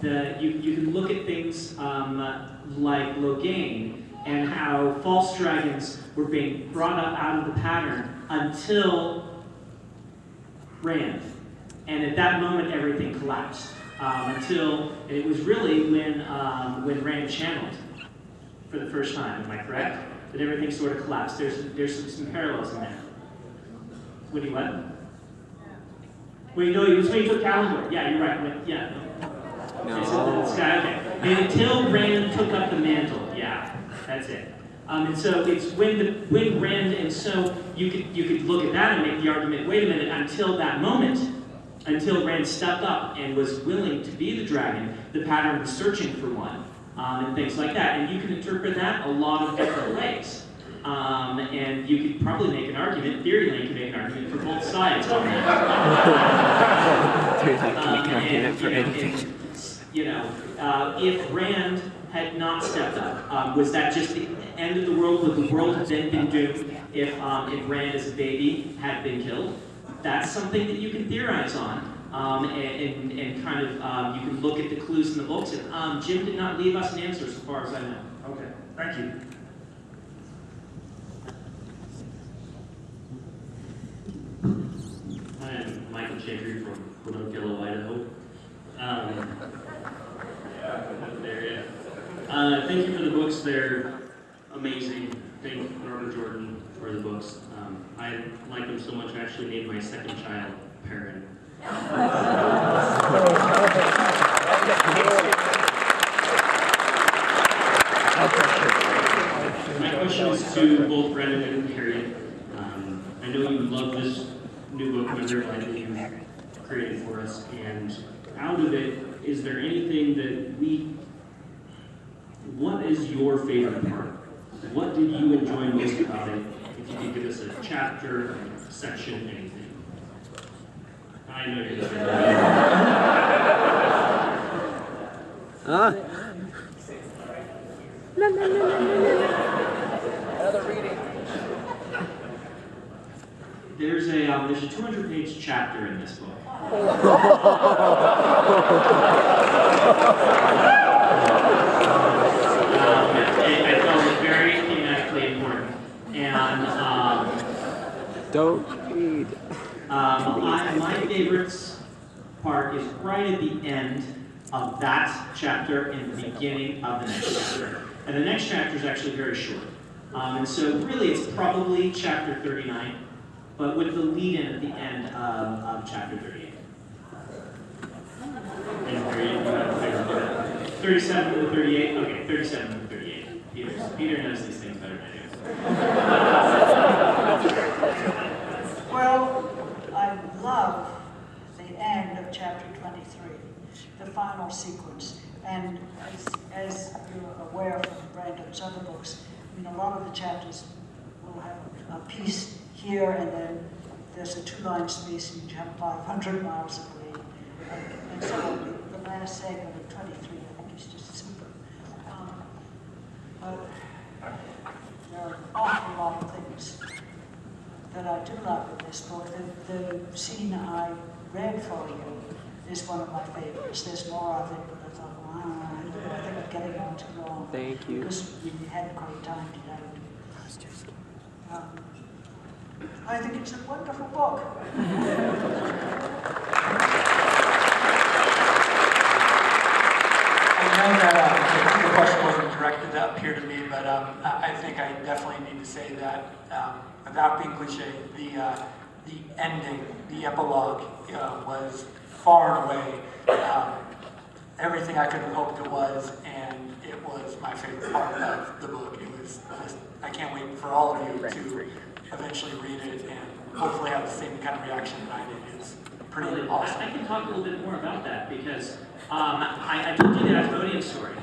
you can look at things like Logain and how false dragons were being brought up out of the pattern until Rand. And at that moment, everything collapsed. Until it was really when Rand channeled for the first time, am I correct? That everything sort of collapsed. There's some parallels in there. When he what? Wait, no, he was waiting for Calendar. Yeah, you're right. Yeah, no. Okay, so this guy, okay. And until Rand took up the mantle, yeah, that's it. And so it's when Rand, and so you could look at that and make the argument, wait a minute, until that moment, until Rand stepped up and was willing to be the dragon, the pattern was searching for one, and things like that. And you can interpret that a lot of different ways. And you could probably make an argument, Theoryland could make an argument for both sides on that. If Rand had not stepped up, was that just the end of the world? Would the world have then been doomed if Rand as a baby had been killed? That's something that you can theorize on, and kind of, you can look at the clues in the books. And, Jim did not leave us an answer as far as I know. Okay, thank you. I'm Michael Chagry from Ponochello, Idaho. Thank you for the books. They're amazing. Thank Norma Jordan for the books. I like them so much I actually named my second child Perrin. My question is to both Brendan and Harriet. I know you love this new book, Memory of Life, that you've created for us, and out of it, is there anything that what is your favorite part? What did you enjoy most about it? If you could give us a chapter, a section, anything. I know you're going to Another reading. There's a 200-page chapter in this book. I felt it very thematically important, and don't read. My favorite part is right at the end of that chapter and the beginning of the next chapter. And the next chapter is actually very short. And so really it's probably chapter 39, but with the lead-in at the end of chapter 38. And 37 to 38? Okay, 37 to 38. Peter knows these things better than I do. Well, I love the end of chapter 23, the final sequence. And as you're aware from Brandon's other books, I mean, a lot of the chapters will have a piece here, and then there's a two-line space, and you have 500 miles of grade. And so the last segment of 23, I think, is just super. But there are an awful lot of things that I do love in this book. The scene I read for you is one of my favorites. There's more of it, but I thought, wow, I think I'm getting on too long. Thank you. Because we hadn't quite timed it out. I think it's a wonderful book. I know that the question wasn't directed up here to me, but I think I definitely need to say that, without being cliche, the ending, the epilogue, was far and away everything I could have hoped it was, and it was my favorite part of the book. It was just, I can't wait for all of you to eventually read it and hopefully have the same kind of reaction that I did. It's pretty awesome. I can talk a little bit more about that because I told you the Asmodean story,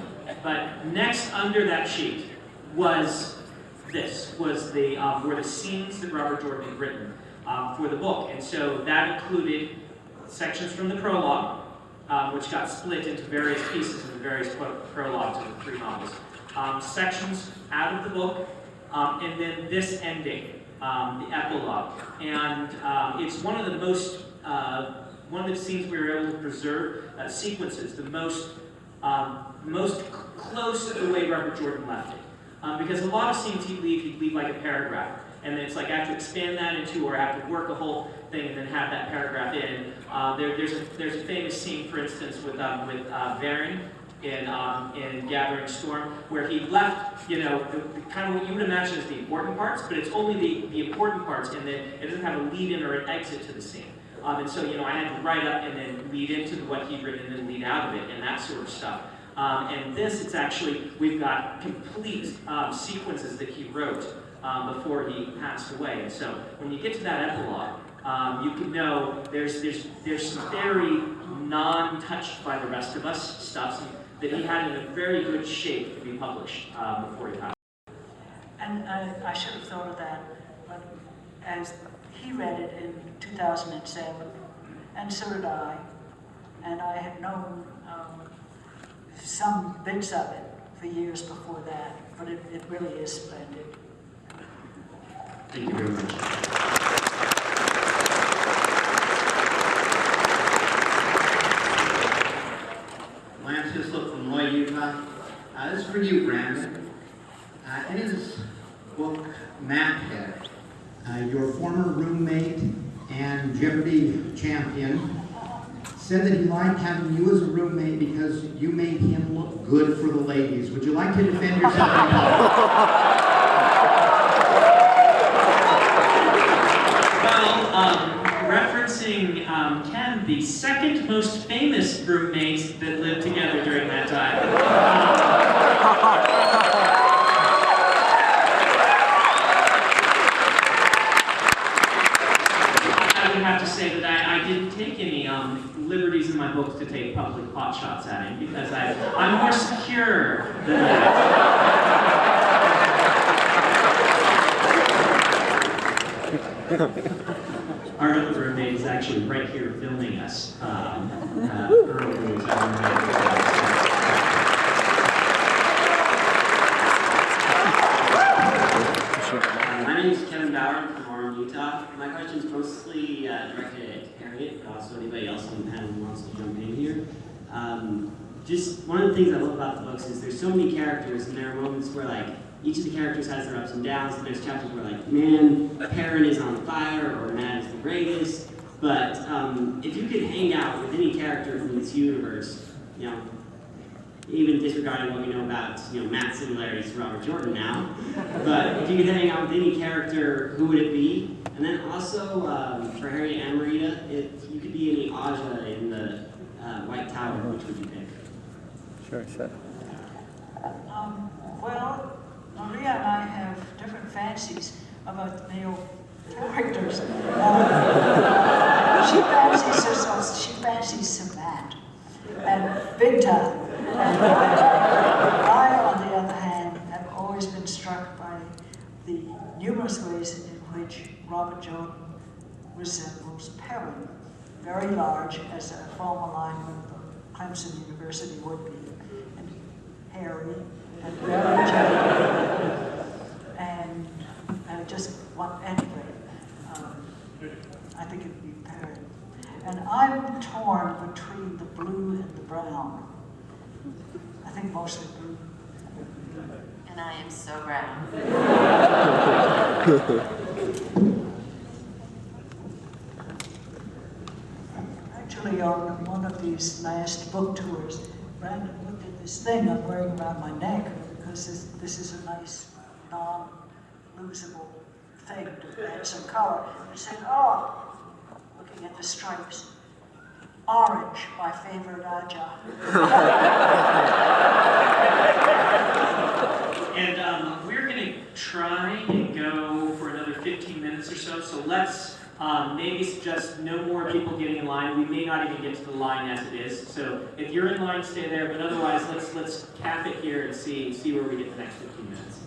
but next under that sheet was this, were the scenes that Robert Jordan had written for the book. And so that included sections from the prologue, which got split into various pieces in the various prologues of the 3 novels. Sections out of the book, and then this ending, the epilogue. And it's one of the most, one of the scenes we were able to preserve, sequences, the most close to the way Robert Jordan left it. Because a lot of scenes he'd leave like a paragraph. And then it's like I have to expand that into, or I have to work a whole thing and then have that paragraph in. There's a famous scene, for instance, with Varin in Gathering Storm, where he left, you know, the kind of what you would imagine as the important parts, but it's only the important parts, and then it doesn't have a lead-in or an exit to the scene. And so, you know, I had to write up and then lead into what he'd written and then lead out of it, and that sort of stuff. And this, it's actually, we've got complete sequences that he wrote before he passed away. And so when you get to that epilogue, you can know there's some very non-touched by the rest of us stuff that he had in a very good shape to be published before he passed. And I should have thought of that, but as he read it in 2007, and so did I, and I had known some bits of it for years before that, but it really is splendid. Thank you very much. Lance Hislop from Lloyd, Utah. This is for you, Brandon. In his book, Maphead, your former roommate and Jeopardy champion said that he liked having you as a roommate because you made him look good for the ladies. Would you like to defend yourself? Referencing Ken, the second most famous roommate that lived together during that time. I would have to say that I didn't take any liberties in my books to take public pot shots at him because I'm more secure than that. Our other roommate is actually right here filming us. Earl, who is our roommate. My name is Kevin Bauer from Orem, Utah. My question is mostly directed at Harriet, but also anybody else on the panel who wants to jump in here. Just one of the things I love about the books is there's so many characters, and there are moments where like each of the characters has their ups and downs. There's chapters where like, man, Perrin is on fire, or Matt is the greatest. But if you could hang out with any character from this universe, you know, even disregarding what we know about, you know, Matt's similarities to Robert Jordan now, but if you could hang out with any character, who would it be? And then also, for Harriet and Marita, if you could be any Aja in the White Tower, which would you pick? Sure. Well, Maria and I have different fancies about male characters. She fancies some Matt, and big time. And I, on the other hand, have always been struck by the numerous ways in which Robert Jordan resembles Perrin. Very large, as a former lineman of Clemson University would be, and hairy, and very gentle, and just one, anyway, I think it'd be Perrin. And I'm torn between the blue and the brown. I think mostly blue. And I am so brown. Actually, on one of these last book tours, Brandon looked at this thing I'm wearing around my neck because this is a nice, non-losable thing to add some color. He said, oh, looking at the stripes, orange, my favorite Aja. try and go for another 15 minutes or so. So let's maybe suggest no more people getting in line. We may not even get to the line as it is. So if you're in line, stay there. But otherwise, let's cap it here and see where we get the next 15 minutes.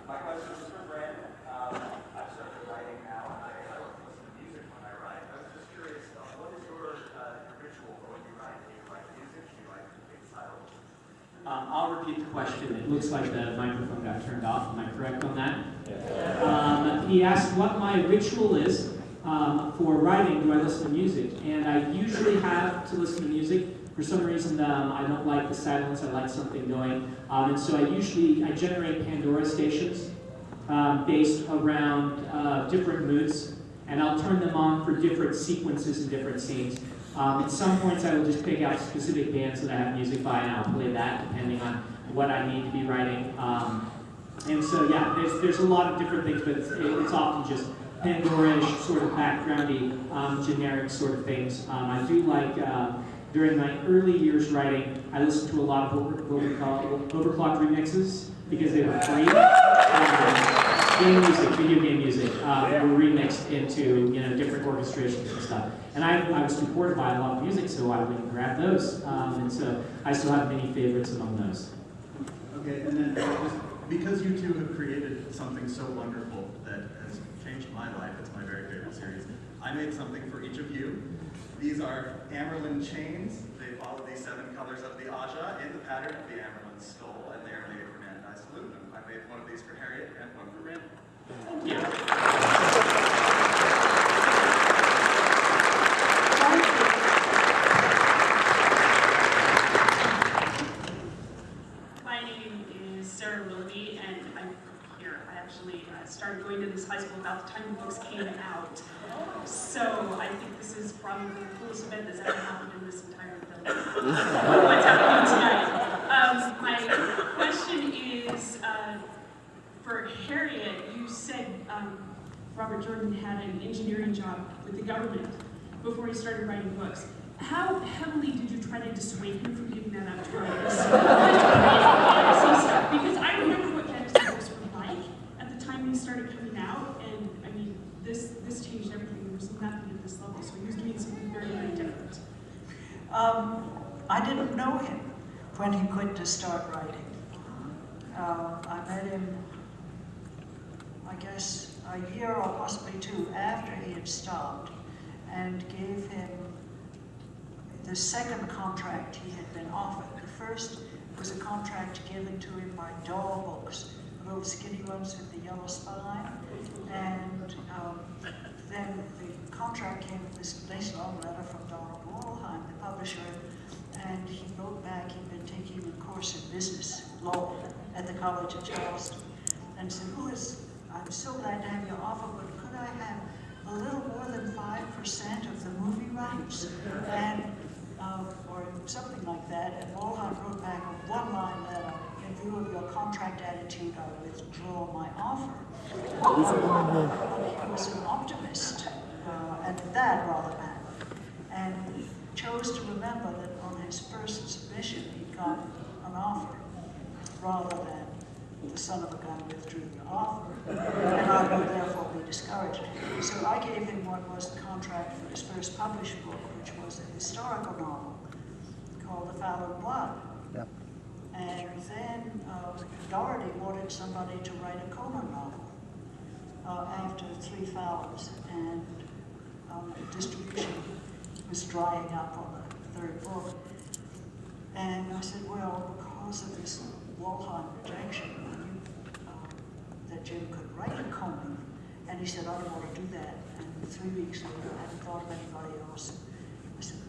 My question is for Brandon. I've started writing now, and I don't listen to music when I write. I was just curious, what is your ritual for when you write? Do you write music? Do you write big titles? I'll repeat the question. It looks like the microphone got turned off. Am I correct on that? He asked what my ritual is for writing. Do I listen to music? And I usually have to listen to music. For some reason, I don't like the silence. I like something going. And so I generate Pandora stations based around different moods, and I'll turn them on for different sequences and different scenes. At some points, I will just pick out specific bands that I have music by, and I'll play that depending on what I need to be writing. And so, yeah, there's a lot of different things, but it's often just Pandora-ish, sort of backgroundy, generic sort of things. I do like, during my early years writing, I listened to a lot of what we call overclocked remixes because they were free. Game music, video game music, were remixed into different orchestrations and stuff. And I was supported by a lot of music, so I went and grabbed those. And so I still have many favorites among those. Okay, and then just because you two have created something so wonderful that has changed my life, it's my very favorite series, I made something for each of you. These are Amerlin chains. They follow the 7 colors of the Aja in the pattern of the Amerlin skull, and they are made from anti-salutinum. I made one of these for Harriet and one for Randy. Thank you. My name is Sarah Willoughby, and I'm here. I actually started going to this high school about the time the books came out. So I think this is probably the coolest event that's ever happened in this entire building. What's happening tonight? My question is, for Harriet, you said Robert Jordan had an engineering job with the government before he started writing books. How heavily did you try to dissuade him from giving that up to write this fantasy stuff? Because I remember what fantasy books were like at the time they started coming out, and I mean, this changed everything. There was nothing at this level, so he was doing something very, very different. I didn't know him when he quit to start writing. I met him, I guess, a year or possibly 2 after he had stopped, and gave him the second contract he had been offered. The first was a contract given to him by Doll Books, the little skinny ones with the yellow spine, and then the contract came with this nice long letter from Donald Walheim, the publisher, and he wrote back he'd been taking a course in business law at the College of Charleston, and said, I'm so glad to have your offer, but could I have a little more than 5% of the movie rights? And or something like that, and Walheim wrote back a 1-line letter, in view of your contract attitude, I withdraw my offer. He was an optimist, and that rather bad, and chose to remember that on his first submission he'd got an offer, rather than the son of a gun withdrew the offer, and I would therefore be discouraged. So I gave him what was the contract for his first published book, which was a historical novel called The Foul of Blood. Yep. And then Doherty wanted somebody to write a Conan novel after Three Fowls, and distribution was drying up on the 3rd book. And I said, well, because of this Walheim rejection, I knew that Jim could write a Conan, and he said, I don't want to do that. And 3 weeks later, I hadn't thought of anybody else. I said,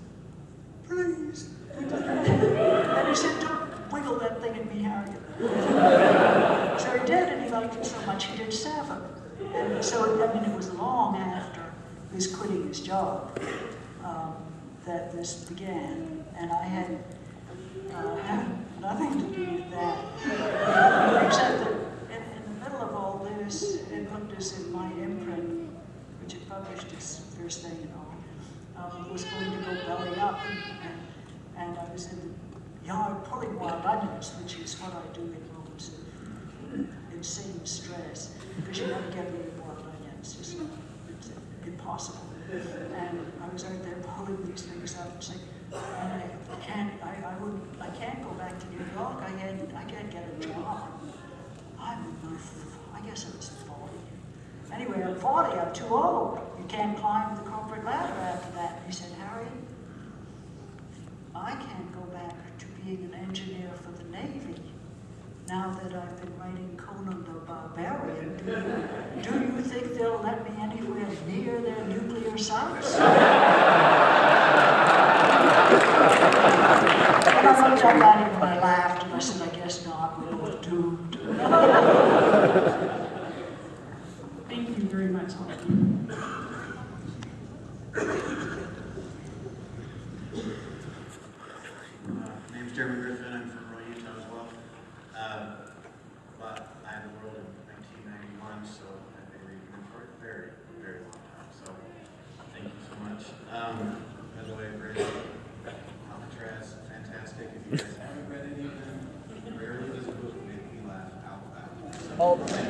please. And he said, don't wiggle that thing at me, Harriet. So he did, and he liked it so much, he did 7. And so, I mean, it was long after his quitting his job that this began, and I had nothing to do with that, except that in the middle of all this, it looked as if my imprint, which had published its first thing and all, was going to go belly up, and I was in the yard pulling wild onions, which is what I do in moments of insane stress, because you never get rid of wild onions. It's impossible. And I was out there pulling these things up and saying, I can't go back to New York. I can't get a job. I guess I was 40. Anyway, I'm 40. I'm too old. You can't climb the corporate ladder after that. And he said, Harriet, I can't go back to being an engineer for the Navy. Now that I've been writing Conan the Barbarian, do you think they'll let me anywhere near their nuclear sites? And I looked up at him and I laughed and I said, I guess not, we're both doomed. Thank you very much. My name's Jeremy Griffin. I'm from Roy, Utah as well. But I had the world in 1991, so I've been reading them for a very, very long time. So thank you so much. By the way, Brandon, Alcatraz, fantastic. If you guys haven't read any of them, rarely does a book make me laugh out loud. All the time.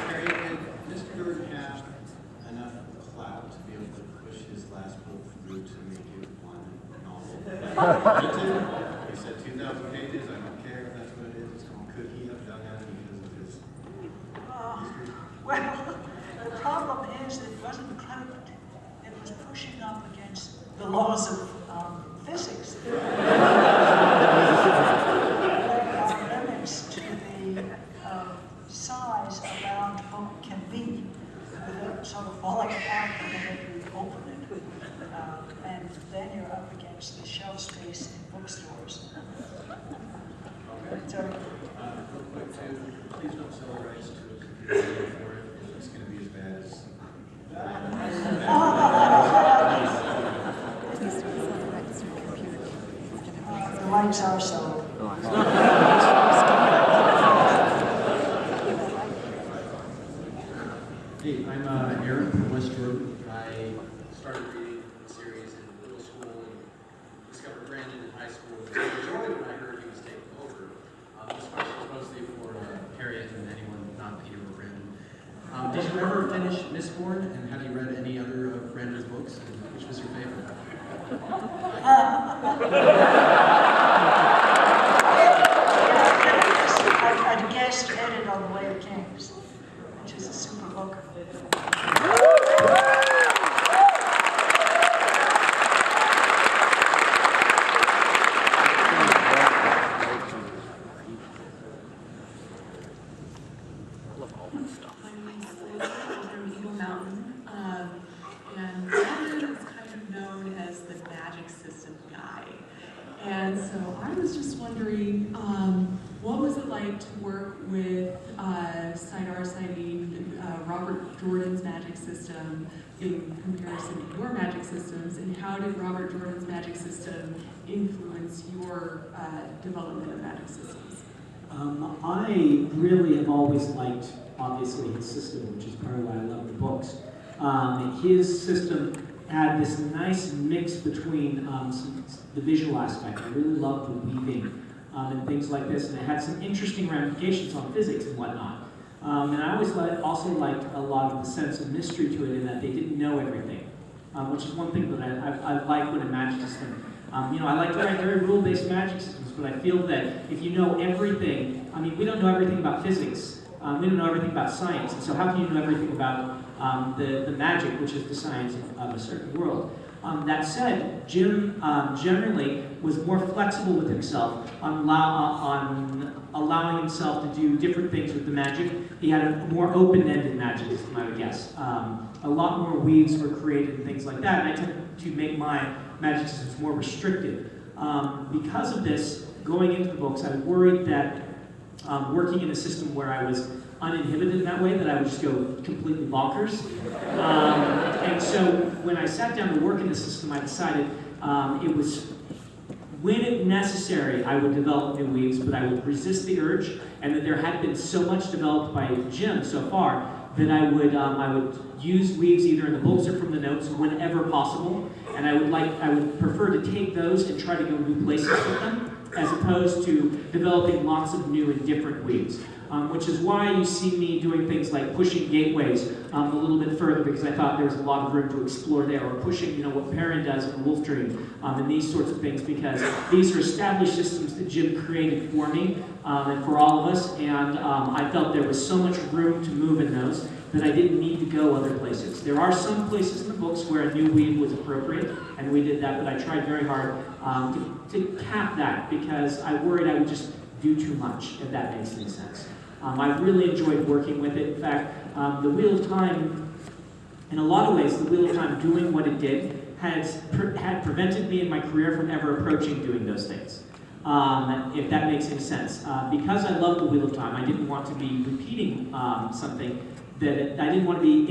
Harriet, did Mr. Jordan have enough clout to be able to push his last book through to make it one novel? He said 2,000 pages. I don't care if that's what it is. It's called Cookie. I've done that because of his history. Well, the problem is that it wasn't clout. It was pushing up against the laws of physics. There are limits to the size a round book can be without sort of falling apart the minute you open it. And then you're up against the shelf space in bookstores. So, Real quick too, please don't sell the rights to a computer game for it. It's going to be as bad as the rights are sold. Hey, I'm Aaron from West Jordan. I started reading the series in middle school and discovered Brandon in high school. I enjoyed when I heard he was taking over. This question is mostly for Harriet and anyone not Peter or Brandon. Did you ever finish Mistborn, and have you read any other of Brandon's books? And which was your favorite? I'd guessed Headed on the Way of Kings, which is a super book. And Brandon is kind of known as the magic system guy. And so I was just wondering, what was it like to work with side-R-siding Robert Jordan's magic system in comparison to your magic systems, and how did Robert Jordan's magic system influence your development of magic systems? I really have always liked, obviously, his system, which is part of why I love the books. His system had this nice mix between the visual aspect. I really loved the weaving and things like this, and it had some interesting ramifications on physics and whatnot. And I always also liked a lot of the sense of mystery to it, in that they didn't know everything, which is one thing that I like when a magic system. I like to write very rule-based magic systems, but I feel that if you know everything, we don't know everything about physics, we don't know everything about science, and so how can you know everything about the magic, which is the science of a certain world? That said, Jim generally was more flexible with himself on allowing himself to do different things with the magic. He had a more open-ended magic system, I would guess. A lot more weaves were created and things like that, and I tend to make my magic systems more restricted. Because of this, going into the books, I was worried that working in a system where I was uninhibited in that way, that I would just go completely bonkers. And so when I sat down to work in the system, I decided it was, when it necessary, I would develop new weaves, but I would resist the urge, and that there had been so much developed by Jim so far that I would use weaves either in the books or from the notes whenever possible, and I would prefer to take those and try to go new places with them, as opposed to developing lots of new and different weaves. Which is why you see me doing things like pushing gateways a little bit further, because I thought there was a lot of room to explore there, or pushing, what Perrin does in Wolf Dream, and these sorts of things, because these are established systems that Jim created for me and for all of us, and I felt there was so much room to move in those that I didn't need to go other places. There are some places in the books where a new weave was appropriate, and we did that, but I tried very hard to cap that, because I worried I would just do too much, if that makes any sense. I really enjoyed working with it. In fact, the Wheel of Time, in a lot of ways, the Wheel of Time doing what it did had prevented me in my career from ever approaching doing those things, if that makes any sense. Because I love the Wheel of Time, I didn't want to be repeating something that I didn't want to be,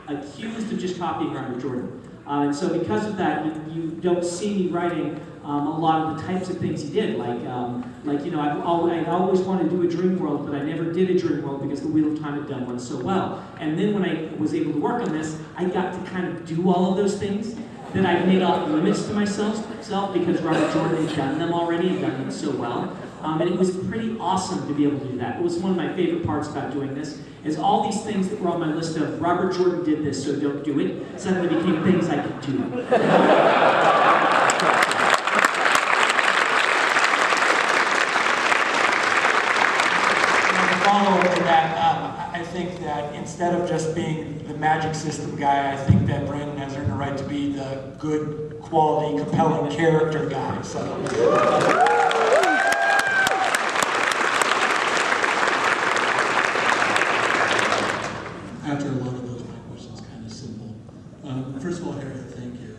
accused of just copying Robert Jordan. And so because of that, you don't see me writing a lot of the types of things he did. I'd always wanted to do a dream world, but I never did a dream world because the Wheel of Time had done one so well. And then when I was able to work on this, I got to kind of do all of those things that I made off limits to myself because Robert Jordan had done them already and done them so well. And it was pretty awesome to be able to do that. It was one of my favorite parts about doing this, is all these things that were on my list of Robert Jordan did this, so don't do it, suddenly became things I could do. Follow-up to that, I think that instead of just being the magic system guy, I think that Brandon has earned the right to be the good, quality, compelling character guy. So. After a lot of those, my question's kind of simple. First of all, Harriet, thank you.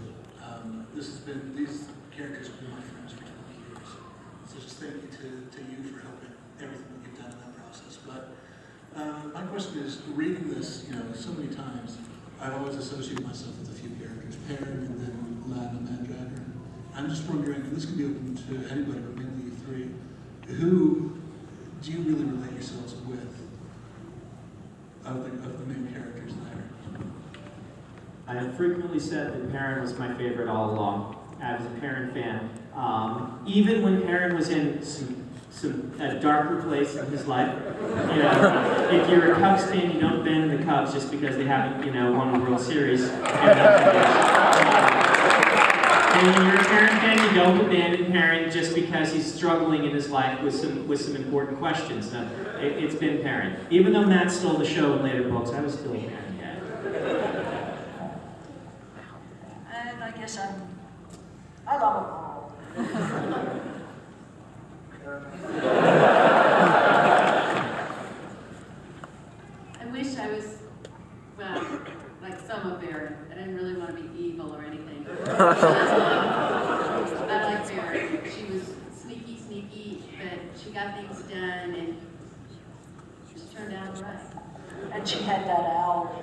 These characters have been my friends for 20 years. So just thank you to you for helping everything that you've done in that process. But my question is, reading this, so many times, I've always associated myself with a few characters, Perrin and then Lan and Dragger. I'm just wondering, and this can be open to anybody, but mainly you three, who do you really relate yourselves with of the main characters there? I have frequently said that Perrin was my favorite all along. I was a Perrin fan. Even when Perrin was in a darker place in his life. If you're a Cubs fan, you don't abandon the Cubs just because they haven't, won a World Series. And when you're a Perrin fan, you don't abandon Perrin just because he's struggling in his life with some important questions. Now, it's been Perrin. Even though Matt stole the show in later books, I was still a Perrin, yeah. And I guess I love them all. I wish I was, well, like some of Barry. I didn't really want to be evil or anything. I like Barry. She was sneaky, but she got things done and she turned out right. And she had that owl.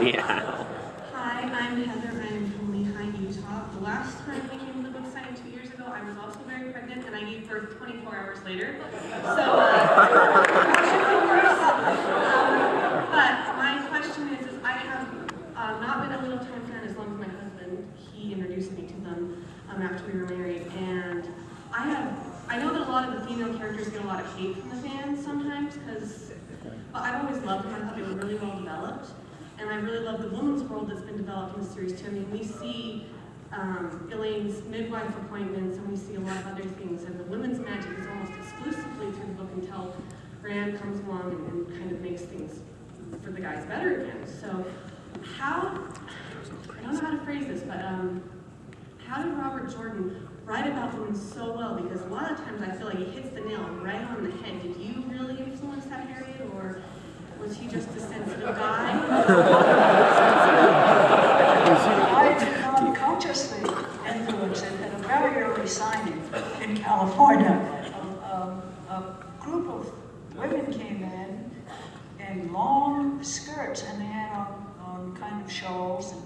Yeah. Hi, I'm Heather. I'm from Lehigh, Utah. The last time we came to the book signing 2 years ago, I was also very pregnant, and I gave birth 24 hours later. So, but my question is I have not been a Little Time fan as long as my husband. He introduced me to them after we were married, and I know that a lot of the female characters get a lot of hate from the fans sometimes, but I've always loved them. I thought they were really well developed. And I really love the woman's world that's been developed in the series too. I mean, we see Elaine's midwife appointments, and we see a lot of other things. And the women's magic is almost exclusively through the book until Rand comes along and kind of makes things for the guys better again. So I don't know how to phrase this, but how did Robert Jordan write about women so well? Because a lot of times I feel like he hits the nail right on the head. Did you really influence that, Harriet, or was he just a sensitive guy? I did not consciously influence it. At a very early signing in California, a group of women came in long skirts, and they had on kind of shawls and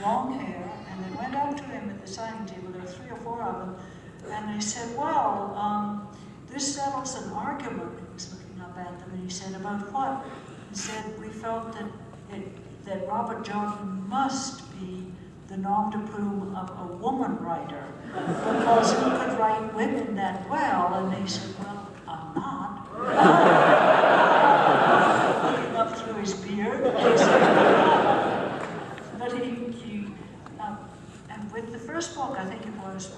long hair, and they went up to him at the signing table. There were 3 or 4 of them, and they said, well, this settles an argument. He was looking up at them, and he said, about what? He said, we felt that Robert Jordan must be the nom de plume of a woman writer, because he could write women that well, and they said, well, I'm not. Looking up through his beard, he said, but and with the first book, I think it was,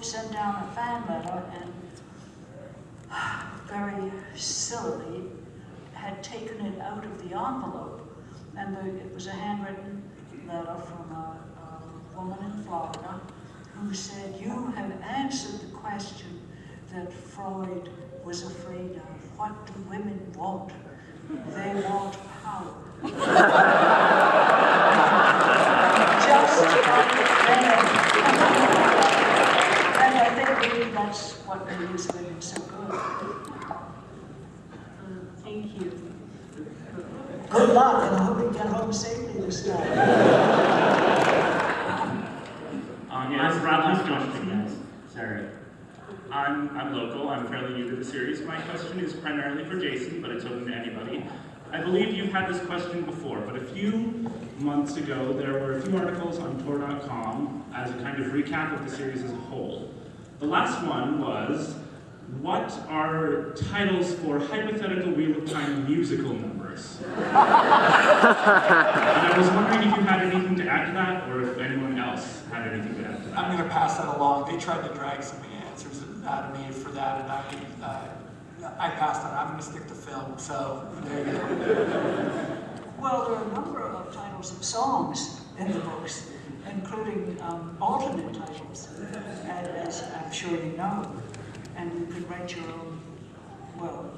sent down a fan letter, and very sillily had taken it out of the envelope, and it was a handwritten letter from a woman in Florida who said, you have answered the question that Freud was afraid of. What do women want? They want power. Just like men. And I think maybe that's what makes women so good. Thank you. Good luck, and I hope you get home safely this time. Yes, last question, guys. Sorry. I'm local. I'm fairly new to the series. My question is primarily for Jason, but it's open to anybody. I believe you've had this question before, but a few months ago, there were a few articles on Tor.com as a kind of recap of the series as a whole. The last one was, what are titles for hypothetical real-time musical numbers? And I was wondering if you had anything to add to that, or if anyone else had anything to add to that. I'm going to pass that along. They tried to drag some answers out of me for that, and I passed on. I'm going to stick to film, so there you go. Well, there are a number of titles of songs in the books, including alternate titles, as I'm sure you know. And you could write your own, well,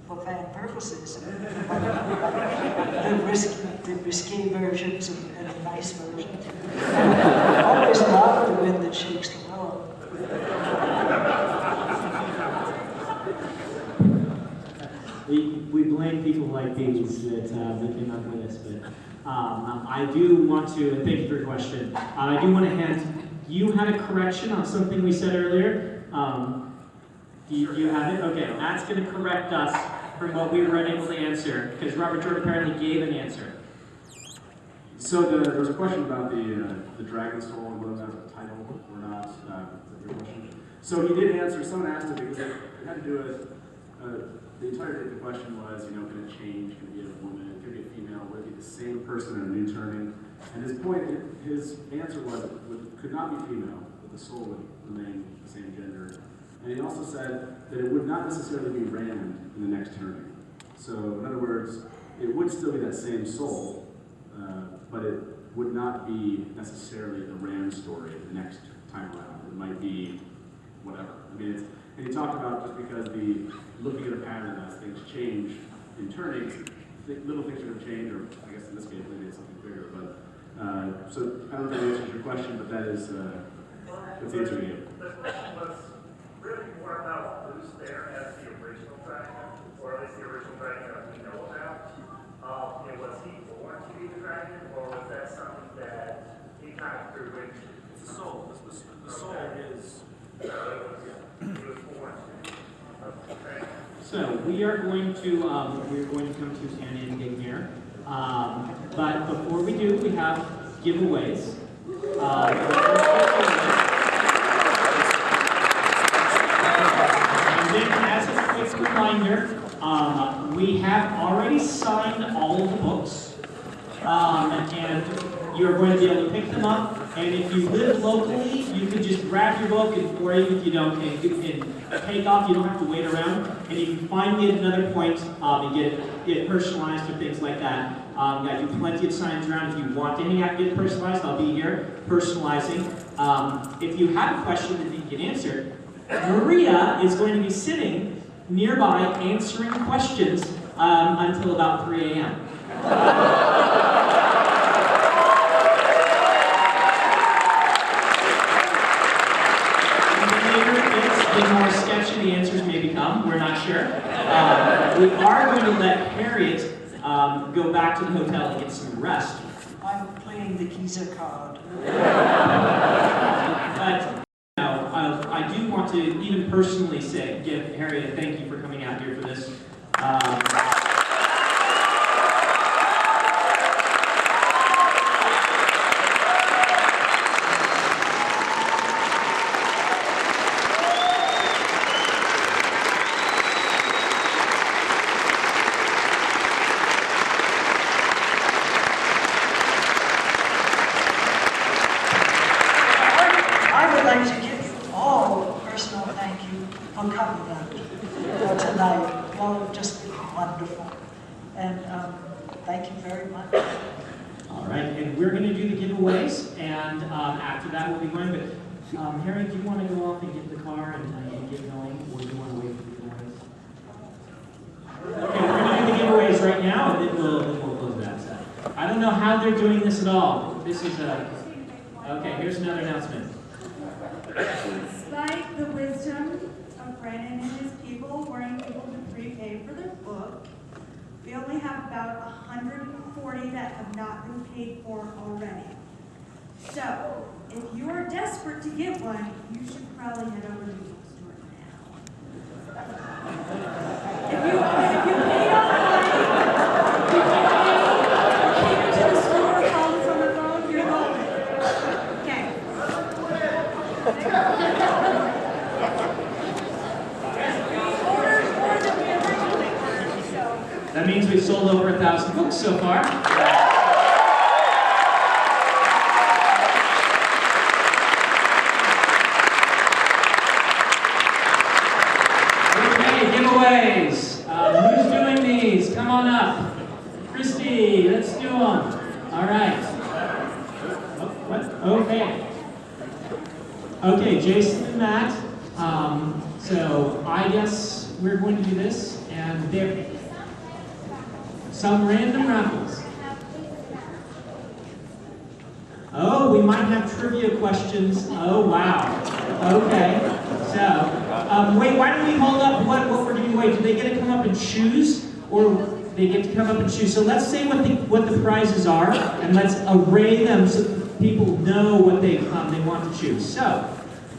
for fan purposes, the risky versions and the nice versions. Always a lot of the wind that shakes the world. We blame people like these that came up with this, but I do want to, and thank you for your question, I do want to hand, you had a correction on something we said earlier. Do you have it? Okay, Matt's going to correct us from what we were unable to answer, because Robert Jordan apparently gave an answer. So there was a question about the Dragon Soul and whether that's a title or not. Is that your question? So he did answer. Someone asked it because it had to do with the entirety of the question was, can it change? Can it be a woman? Can it be a female? Would it be the same person in a new turning? And his answer was it could not be female, but the soul would remain the same gender. And he also said that it would not necessarily be Rand in the next turning. So in other words, it would still be that same soul, but it would not be necessarily the Rand story the next time around. It might be whatever. And he talked about just because looking at a pattern as things change in turning, little things are going to change, or I guess in this case maybe it's something bigger. But so I don't know if that answers your question, but that's the answer to you. The question was really more about who's there as the original dragon, or at least the original dragon that we know about. Was he born to be the dragon, or was that something that he kind of grew into? It's the soul. The soul is. He was born to. Okay. So we are going to come to an ending here, but before we do, we have giveaways. And then, as a quick reminder, we have already signed all of the books, and you're going to be able to pick them up. And if you live locally, you can just grab your book, or even if you don't, and take off. You don't have to wait around. And you can find me at another point and get it personalized or things like that. I do plenty of signs around. If you want to hang out and get it personalized, I'll be here personalizing. If you have a question that you can answer, Maria is going to be sitting nearby answering questions until about 3 a.m. The more sketchy the answers may become, we're not sure. We are going to let Harriet go back to the hotel and get some rest. I'm playing the Giza card. But I do want to even personally give Harriet a thank you for coming out here for this. I would like to give you all a personal thank you for coming out tonight. Y'all have just been wonderful. And thank you very much. All right, and we're going to do the giveaways, and after that we'll be going. But Harriet, do you want to go off and get the car and get going, or do you want to wait for the giveaways? Okay, we're going to do the giveaways right now, and then we'll close that set. I don't know how they're doing this at all. This is okay, here's another announcement. Despite the wisdom of Brandon and his people wanting people to prepay for their book, we only have about 140 that have not been paid for already. So, if you are desperate to get one, you should probably head over to the bookstore now. If you paid online, came into the store, called from the phone, you're golden. Okay. That means we've sold over 1,000 books so far. Okay, giveaways. Who's doing these? Come on up. Christy, let's do them. All right. Oh, what? Okay. Okay, Jason and Matt. So I guess we're going to do this, and there. Some random raffles. Oh, we might have trivia questions. Oh, wow. Okay. So, wait, why don't we hold up what we're giving away? Do they get to come up and choose? Or they get to come up and choose? So let's say what the prizes are, and let's array them so people know what they want to choose. So,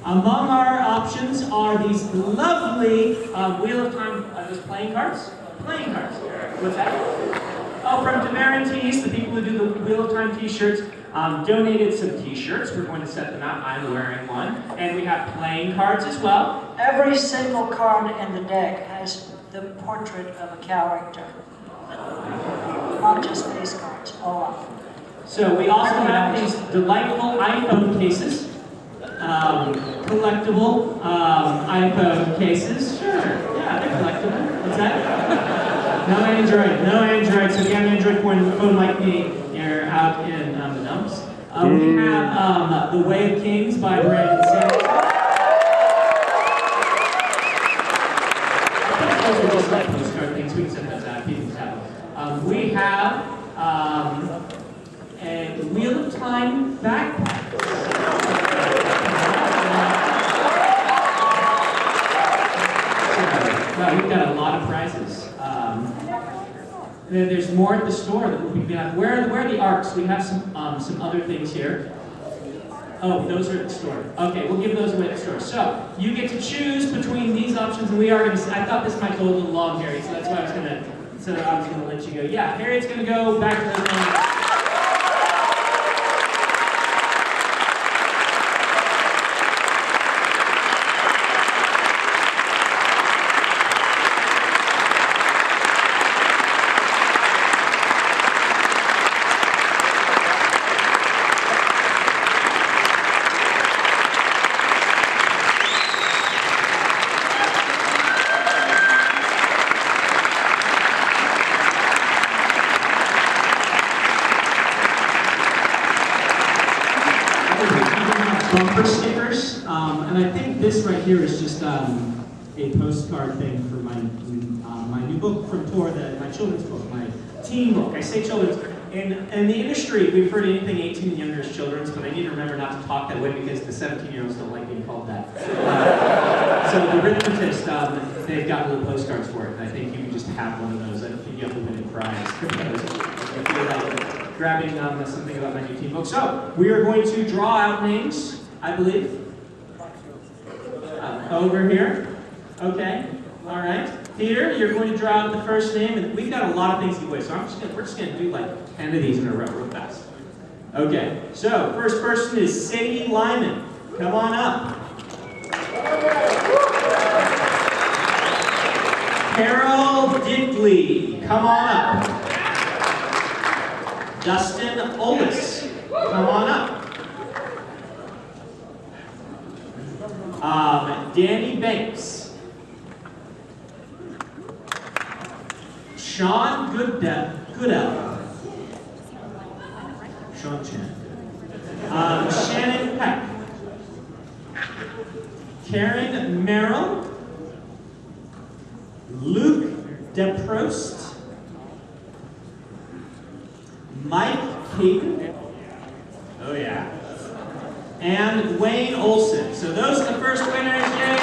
among our options are these lovely Wheel of Time, those playing cards? Playing cards. What's that? Oh, from Demerantees, the people who do the Wheel of Time t-shirts, donated some t-shirts. We're going to set them out. I'm wearing one. And we have playing cards as well. Every single card in the deck has the portrait of a character. Not just face cards, all of them. So we also have these delightful iPhone cases. Collectible iPhone cases. Sure, yeah, they're collectible. What's that? No Android. So if you have an Android phone like me, you're out in the dumps. We have The Way of Kings by Brandon Sanderson. Those are just like postcard things. We can send those out. People have them. We have a Wheel of Time backpack. Well, we've got a lot of prizes. There's more at the store that we'll be giving out. Where are the arcs? We have some other things here. Oh, those are at the store. Okay, we'll give those away at the store. So you get to choose between these options, and we are going to. I thought this might go a little long, Harry, so that's why I was going to let you go. Yeah, Harriet's going to go back to the. Bumper stickers, and I think this right here is just a postcard thing for my new book from Tor, my children's book, my teen book. I say children's. In the industry, we've heard anything 18 and younger is children's, but I need to remember not to talk that way because the 17-year-olds don't like being called that. So the arithmetist, they've got little postcards for it, and I think you can just have one of those. I don't think you have to win a prize. I feel like grabbing something about my new teen book. So we are going to draw out names, I believe. Over here. Okay. All right. Peter, you're going to draw out the first name, and we've got a lot of things to give away, so we're just going to do like 10 of these in a row real fast. Okay. So, first person is Sadie Lyman. Come on up. Carol Dickley. Come on up. Dustin Olis. Come on up. Danny Banks. Sean Goodell. Sean Chan. Shannon Peck. Karen Merrill. Luke DeProst. Mike Hayden. Oh yeah. And Wayne Olson. So those are the first winners. Yay!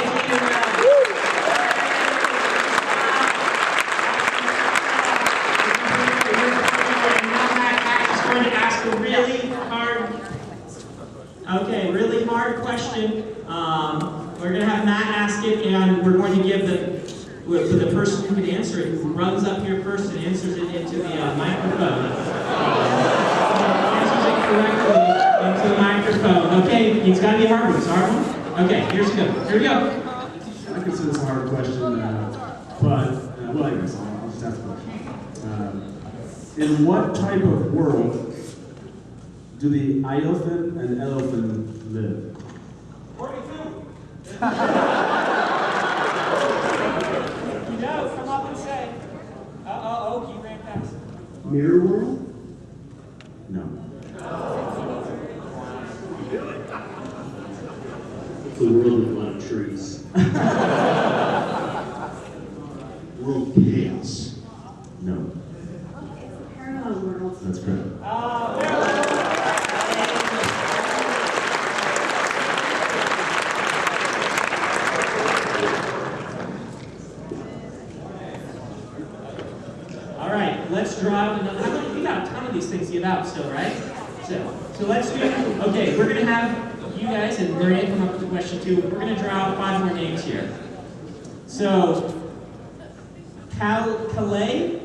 Going to ask a really hard question. We're going to have Matt ask it, and we're going to give the person who can answer it, who runs up here first and answers it into the microphone. Answers it correctly into the microphone. Okay, it's got to be a hard one. It's a hard one? Okay, here we go. Here we go. I consider this a hard question, but, well, I guess I'll just ask a question. In what type of world do the Iothan and Elothan live? 42. No, come up and say. Oh, he ran past. Mirror world? No. The world with a lot of trees. World chaos. No. Parallel worlds. That's correct. All right, let's draw out another. We got a ton of these things to give out still, right? So let's do. Okay, we're gonna have you guys and Maria come up with a question too. We're gonna draw out 5 more names here. So, Kalei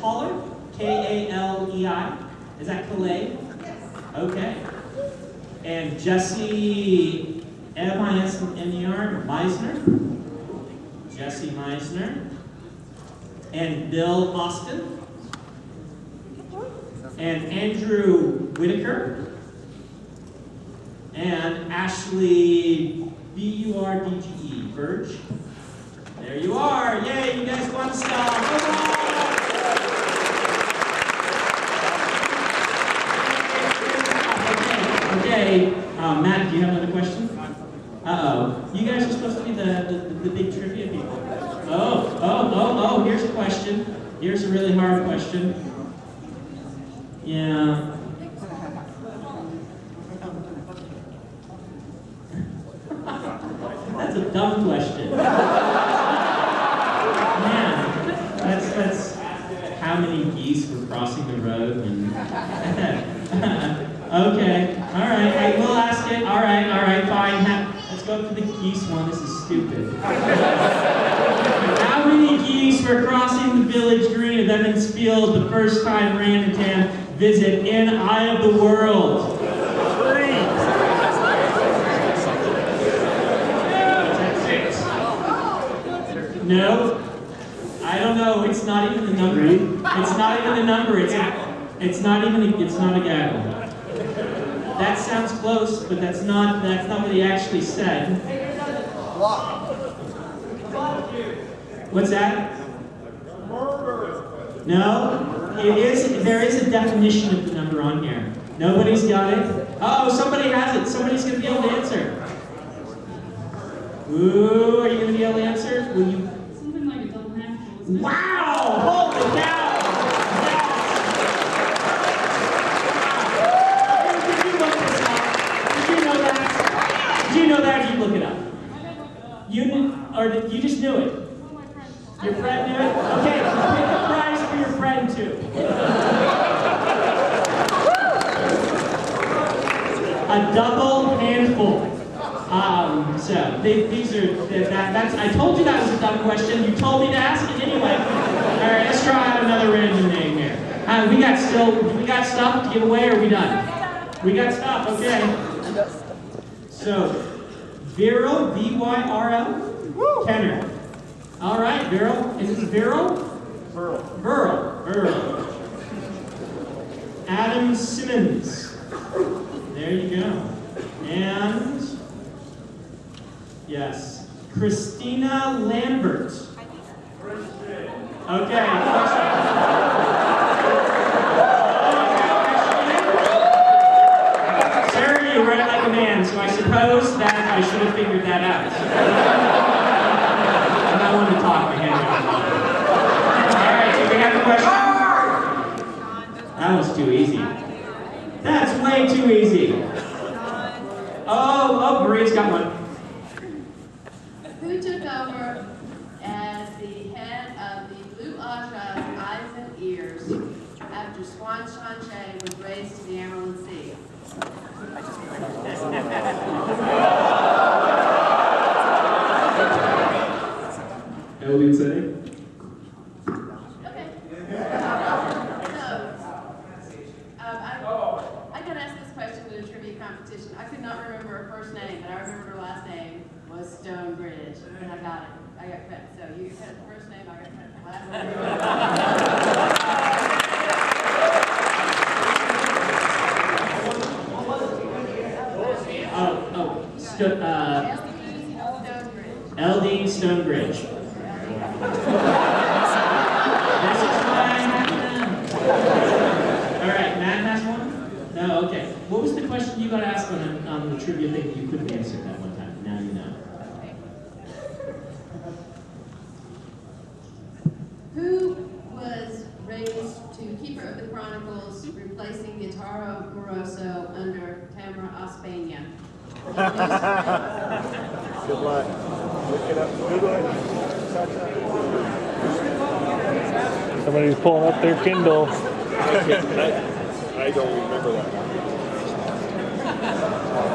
Holler, K-A-L-E-I. Is that Kalei? Yes. Okay. And Jesse M-I-S-N-E-R Meisner. Jesse Meisner. And Bill Austin. And Andrew Whitaker. And Ashley B-U-R-D-G-E, Burge. There you are. Yay, you guys won stuff. Okay, Matt, do you have another question? Uh-oh. You guys are supposed to be the big trivia people. Oh, here's a question. Here's a really hard question. Yeah. That's a dumb question. Man, that's how many geese were crossing the road when... Okay, all right, I will ask it. All right, fine. Let's go for the geese one. This is stupid. How many geese were crossing the village green of Emmons Field the first time Rand and Tam visit in Eye of the World? 3. No, I don't know. It's not even the number. It's not even the number. It's not a gaggle. That sounds close, but that's not what he actually said. What's that? No, there is a definition of the number on here. Nobody's got it. Oh, somebody has it. Somebody's gonna be able to answer. Ooh, are you going to be able to answer? Will you? Something like a double handful, isn't it? Wow! Holy cow! Did you look this up? Did you know that? Did you know that? Did you look it up? You just knew it? Your friend knew it? Okay, pick a prize for your friend too. A double handful. These are, that's, I told you that was a dumb question. You told me to ask it anyway. All right, let's try out another random name here. We got stuff to give away, or are we done? We got stuff, okay. So, Viral, V-Y-R-L, Kenner. All right, Viral. Is it Viral? Burl. Adam Simmons. There you go. And, yes, Christina Lambert. Okay. Sir, you read it like a man, so I suppose that I should have figured that out. And I want to talk my hand out. All right, do we have a question? That was too easy. That's way too easy. Oh, Maria's got one. Who took over as the head of the Blue Aja's Eyes and Ears after Swan Shanche was raised to the Emerald Sea? Eldin say? Okay. I got asked this question in a trivia competition. I could not remember her first name, but I remember her last name was Stonebridge, and I got it. I got credit. So you got the first name, I got credit for the last L.D. Stonebridge. This is fine. All right, Matt has one? No, okay. What was the question you got asked on the trivia thing that you couldn't answer that one time? Now you know. Who was raised to Keeper of the Chronicles, replacing Guitarro Moroso under Tamara Ospania? Good luck. Look it up. Google it. Somebody's pulling up their Kindle. I don't remember that.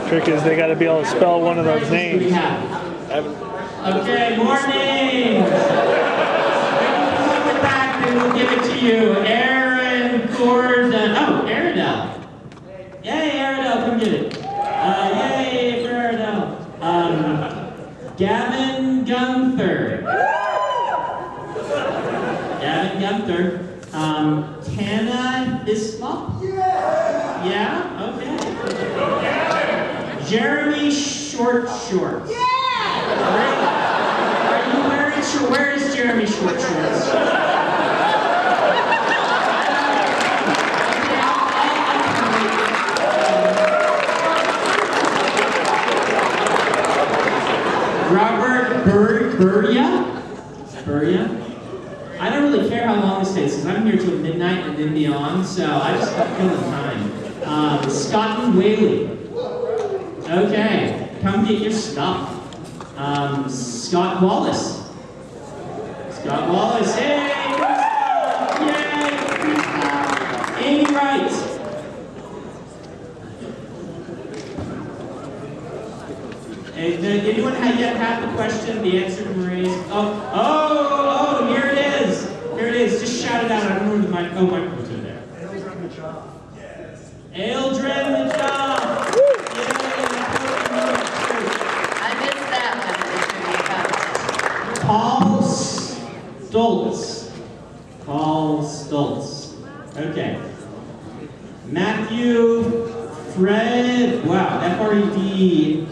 Trick is they got to be able to spell one of those names. Okay, more names. Come back and we'll give it to you. Aaron Gordon. Oh, Aridel. Yay, Aridel, come get it. Yay for Aridel. Gavin Gunther. Tana Islop? Yeah? Okay. Jeremy Shorts. Great. Are you wearing shorts? Where is Jeremy Shorts? Robert Burya? I don't really care how long this takes, because I'm here till midnight and then beyond, so I just kill the time. Scott and Whaley. Okay, come get your stuff. Scott Wallace. Hey! Yay! Amy Wright. Anyone yet have the question, the answer to Marie's? Oh, here it is. Just shout it out. I don't know where the mic. Oh, microphone's over there. Eldred Mitchell. I missed that one. Paul Stoltz. Okay. Matthew Fred. Wow, F-R-E-D.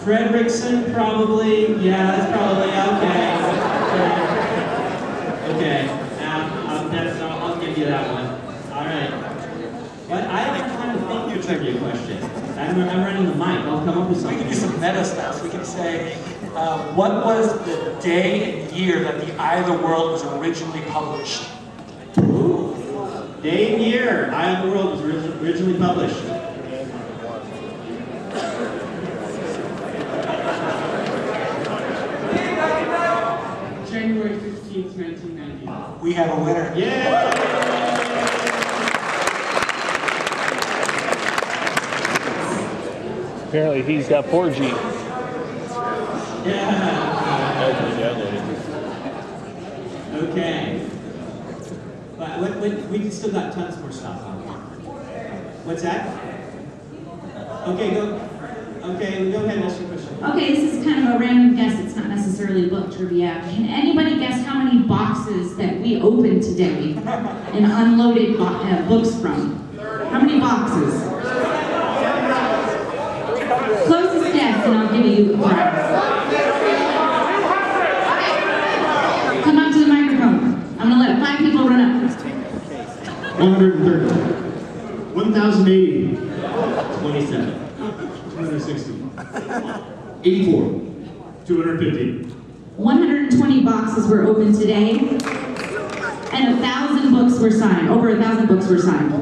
Fredrickson, probably. Yeah, that's probably okay. Okay. I'll give you that one. All right. But I don't have time to think your trivia question. I'm running the mic. I'll come up with something. We can do some meta stuff. We can say, what was the day and year that the Eye of the World was originally published? Ooh. Day and year Eye of the World was originally published. January 15th, 1990. We have a winner. Yeah! Apparently he's got 4G. Okay. But we still got tons more stuff on here. What's that? Okay, go ahead and ask your question. Okay, this is kind of a random guess. It's not necessarily book trivia. Can anybody guess how many boxes that we opened today and unloaded books from? How many boxes? Closest guess, and I'll give you a prize. Come up to the microphone. I'm going to let 5 people run up. 130. 1,080. 27. 260. 84. 250. 120 boxes were opened today, and 1,000 books were signed. Over 1,000 books were signed.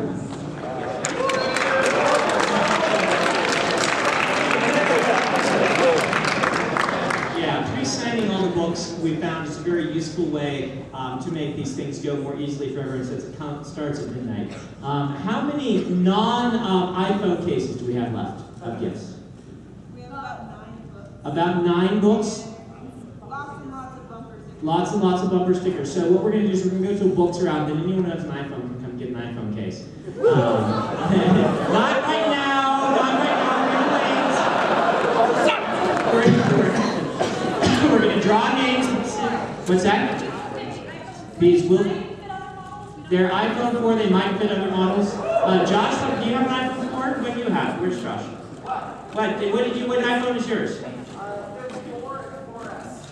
Pre-signing all the books we found is a very useful way to make these things go more easily for everyone since it starts at midnight. How many non-iPhone cases do we have left of gifts? We have about 9 books. About 9 books? Lots and lots of bumper stickers. Lots and lots of bumper stickers. So what we're going to do is we're going to go to a books around, then anyone who has an iPhone can come get an iPhone case. Not right now, not right now, we're going to wait. We're going to draw names. What's that? These will. They're iPhone 4. They might fit other models. Josh, do you have an iPhone 4? What do you have? Where's Josh? What iPhone is yours?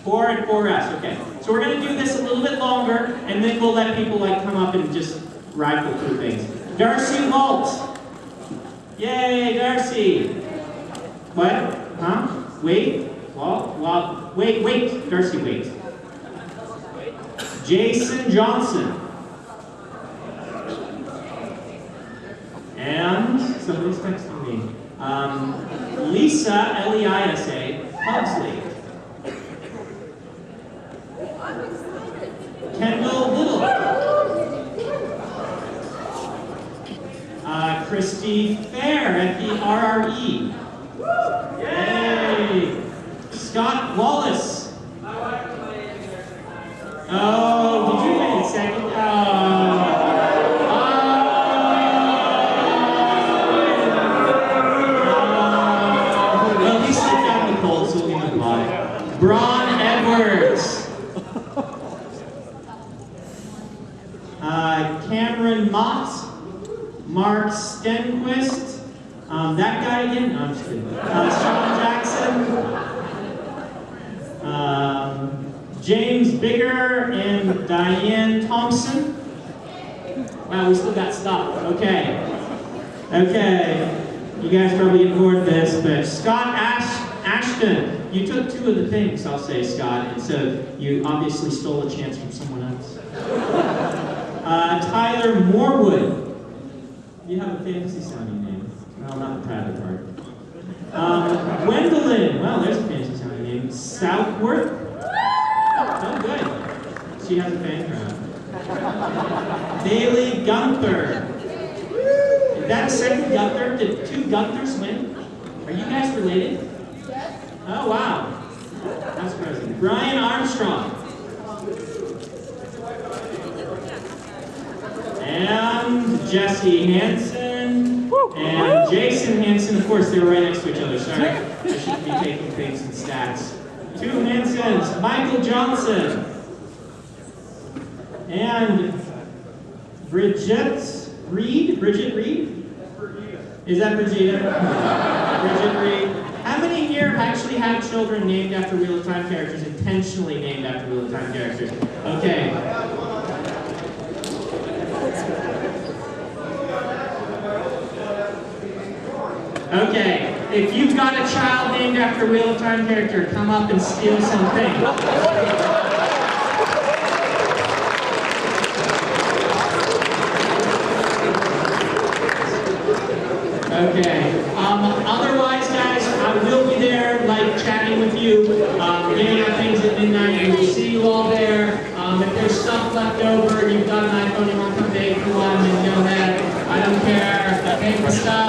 4 and 4S. Okay. So we're going to do this a little bit longer, and then we'll let people come up and just rifle through things. Darcy Walt. Yay, Darcy. What? Huh? Wait. Wait, Darcy, wait. Jason Johnson. And somebody's texting me. Lisa, L-E-I-S-A, Pugsley. Kendall Little. Christy Fair at the RRE. Yay! Scott Wallace. Oh, did you win in second? Well, he slipped out in the cold, so we'll give him a bye. Braun Edwards. Cameron Mott. Mark Stenquist. That guy again? No, I'm just kidding. Sean Jackson. James Bigger and Diane Thompson. Wow, we still got stuff. Okay. You guys probably get bored of this, but Scott Ashton. You took 2 of the things, I'll say, Scott, and so you obviously stole a chance from someone else. Tyler Morwood. You have a fancy sounding name. Well, not the private part. Gwendolyn. Well, there's a fancy sounding name. Southworth. Oh, good. She has a fan crowd. Bailey Gunther. Is that a second Gunther? Did 2 Gunthers win? Are you guys related? Oh, wow. That's surprising. Brian Armstrong. And Jesse Hansen. And Jason Hansen. Of course, they were right next to each other. Sorry. I shouldn't be taking things in stats. 2 Hansens. Michael Johnson. And Bridget Reed? Is that Brigida? Bridget Reed. How many here actually have children named after Wheel of Time characters, intentionally named after Wheel of Time characters? Okay. Okay, if you've got a child named after a Wheel of Time character, come up and steal something. Okay. Otherwise, guys, I will be there, chatting with you, getting our things at midnight, and we'll see you all there. If there's stuff left over, you've got an iPhone, you want to come take one, and go ahead. I don't care. Take the stuff.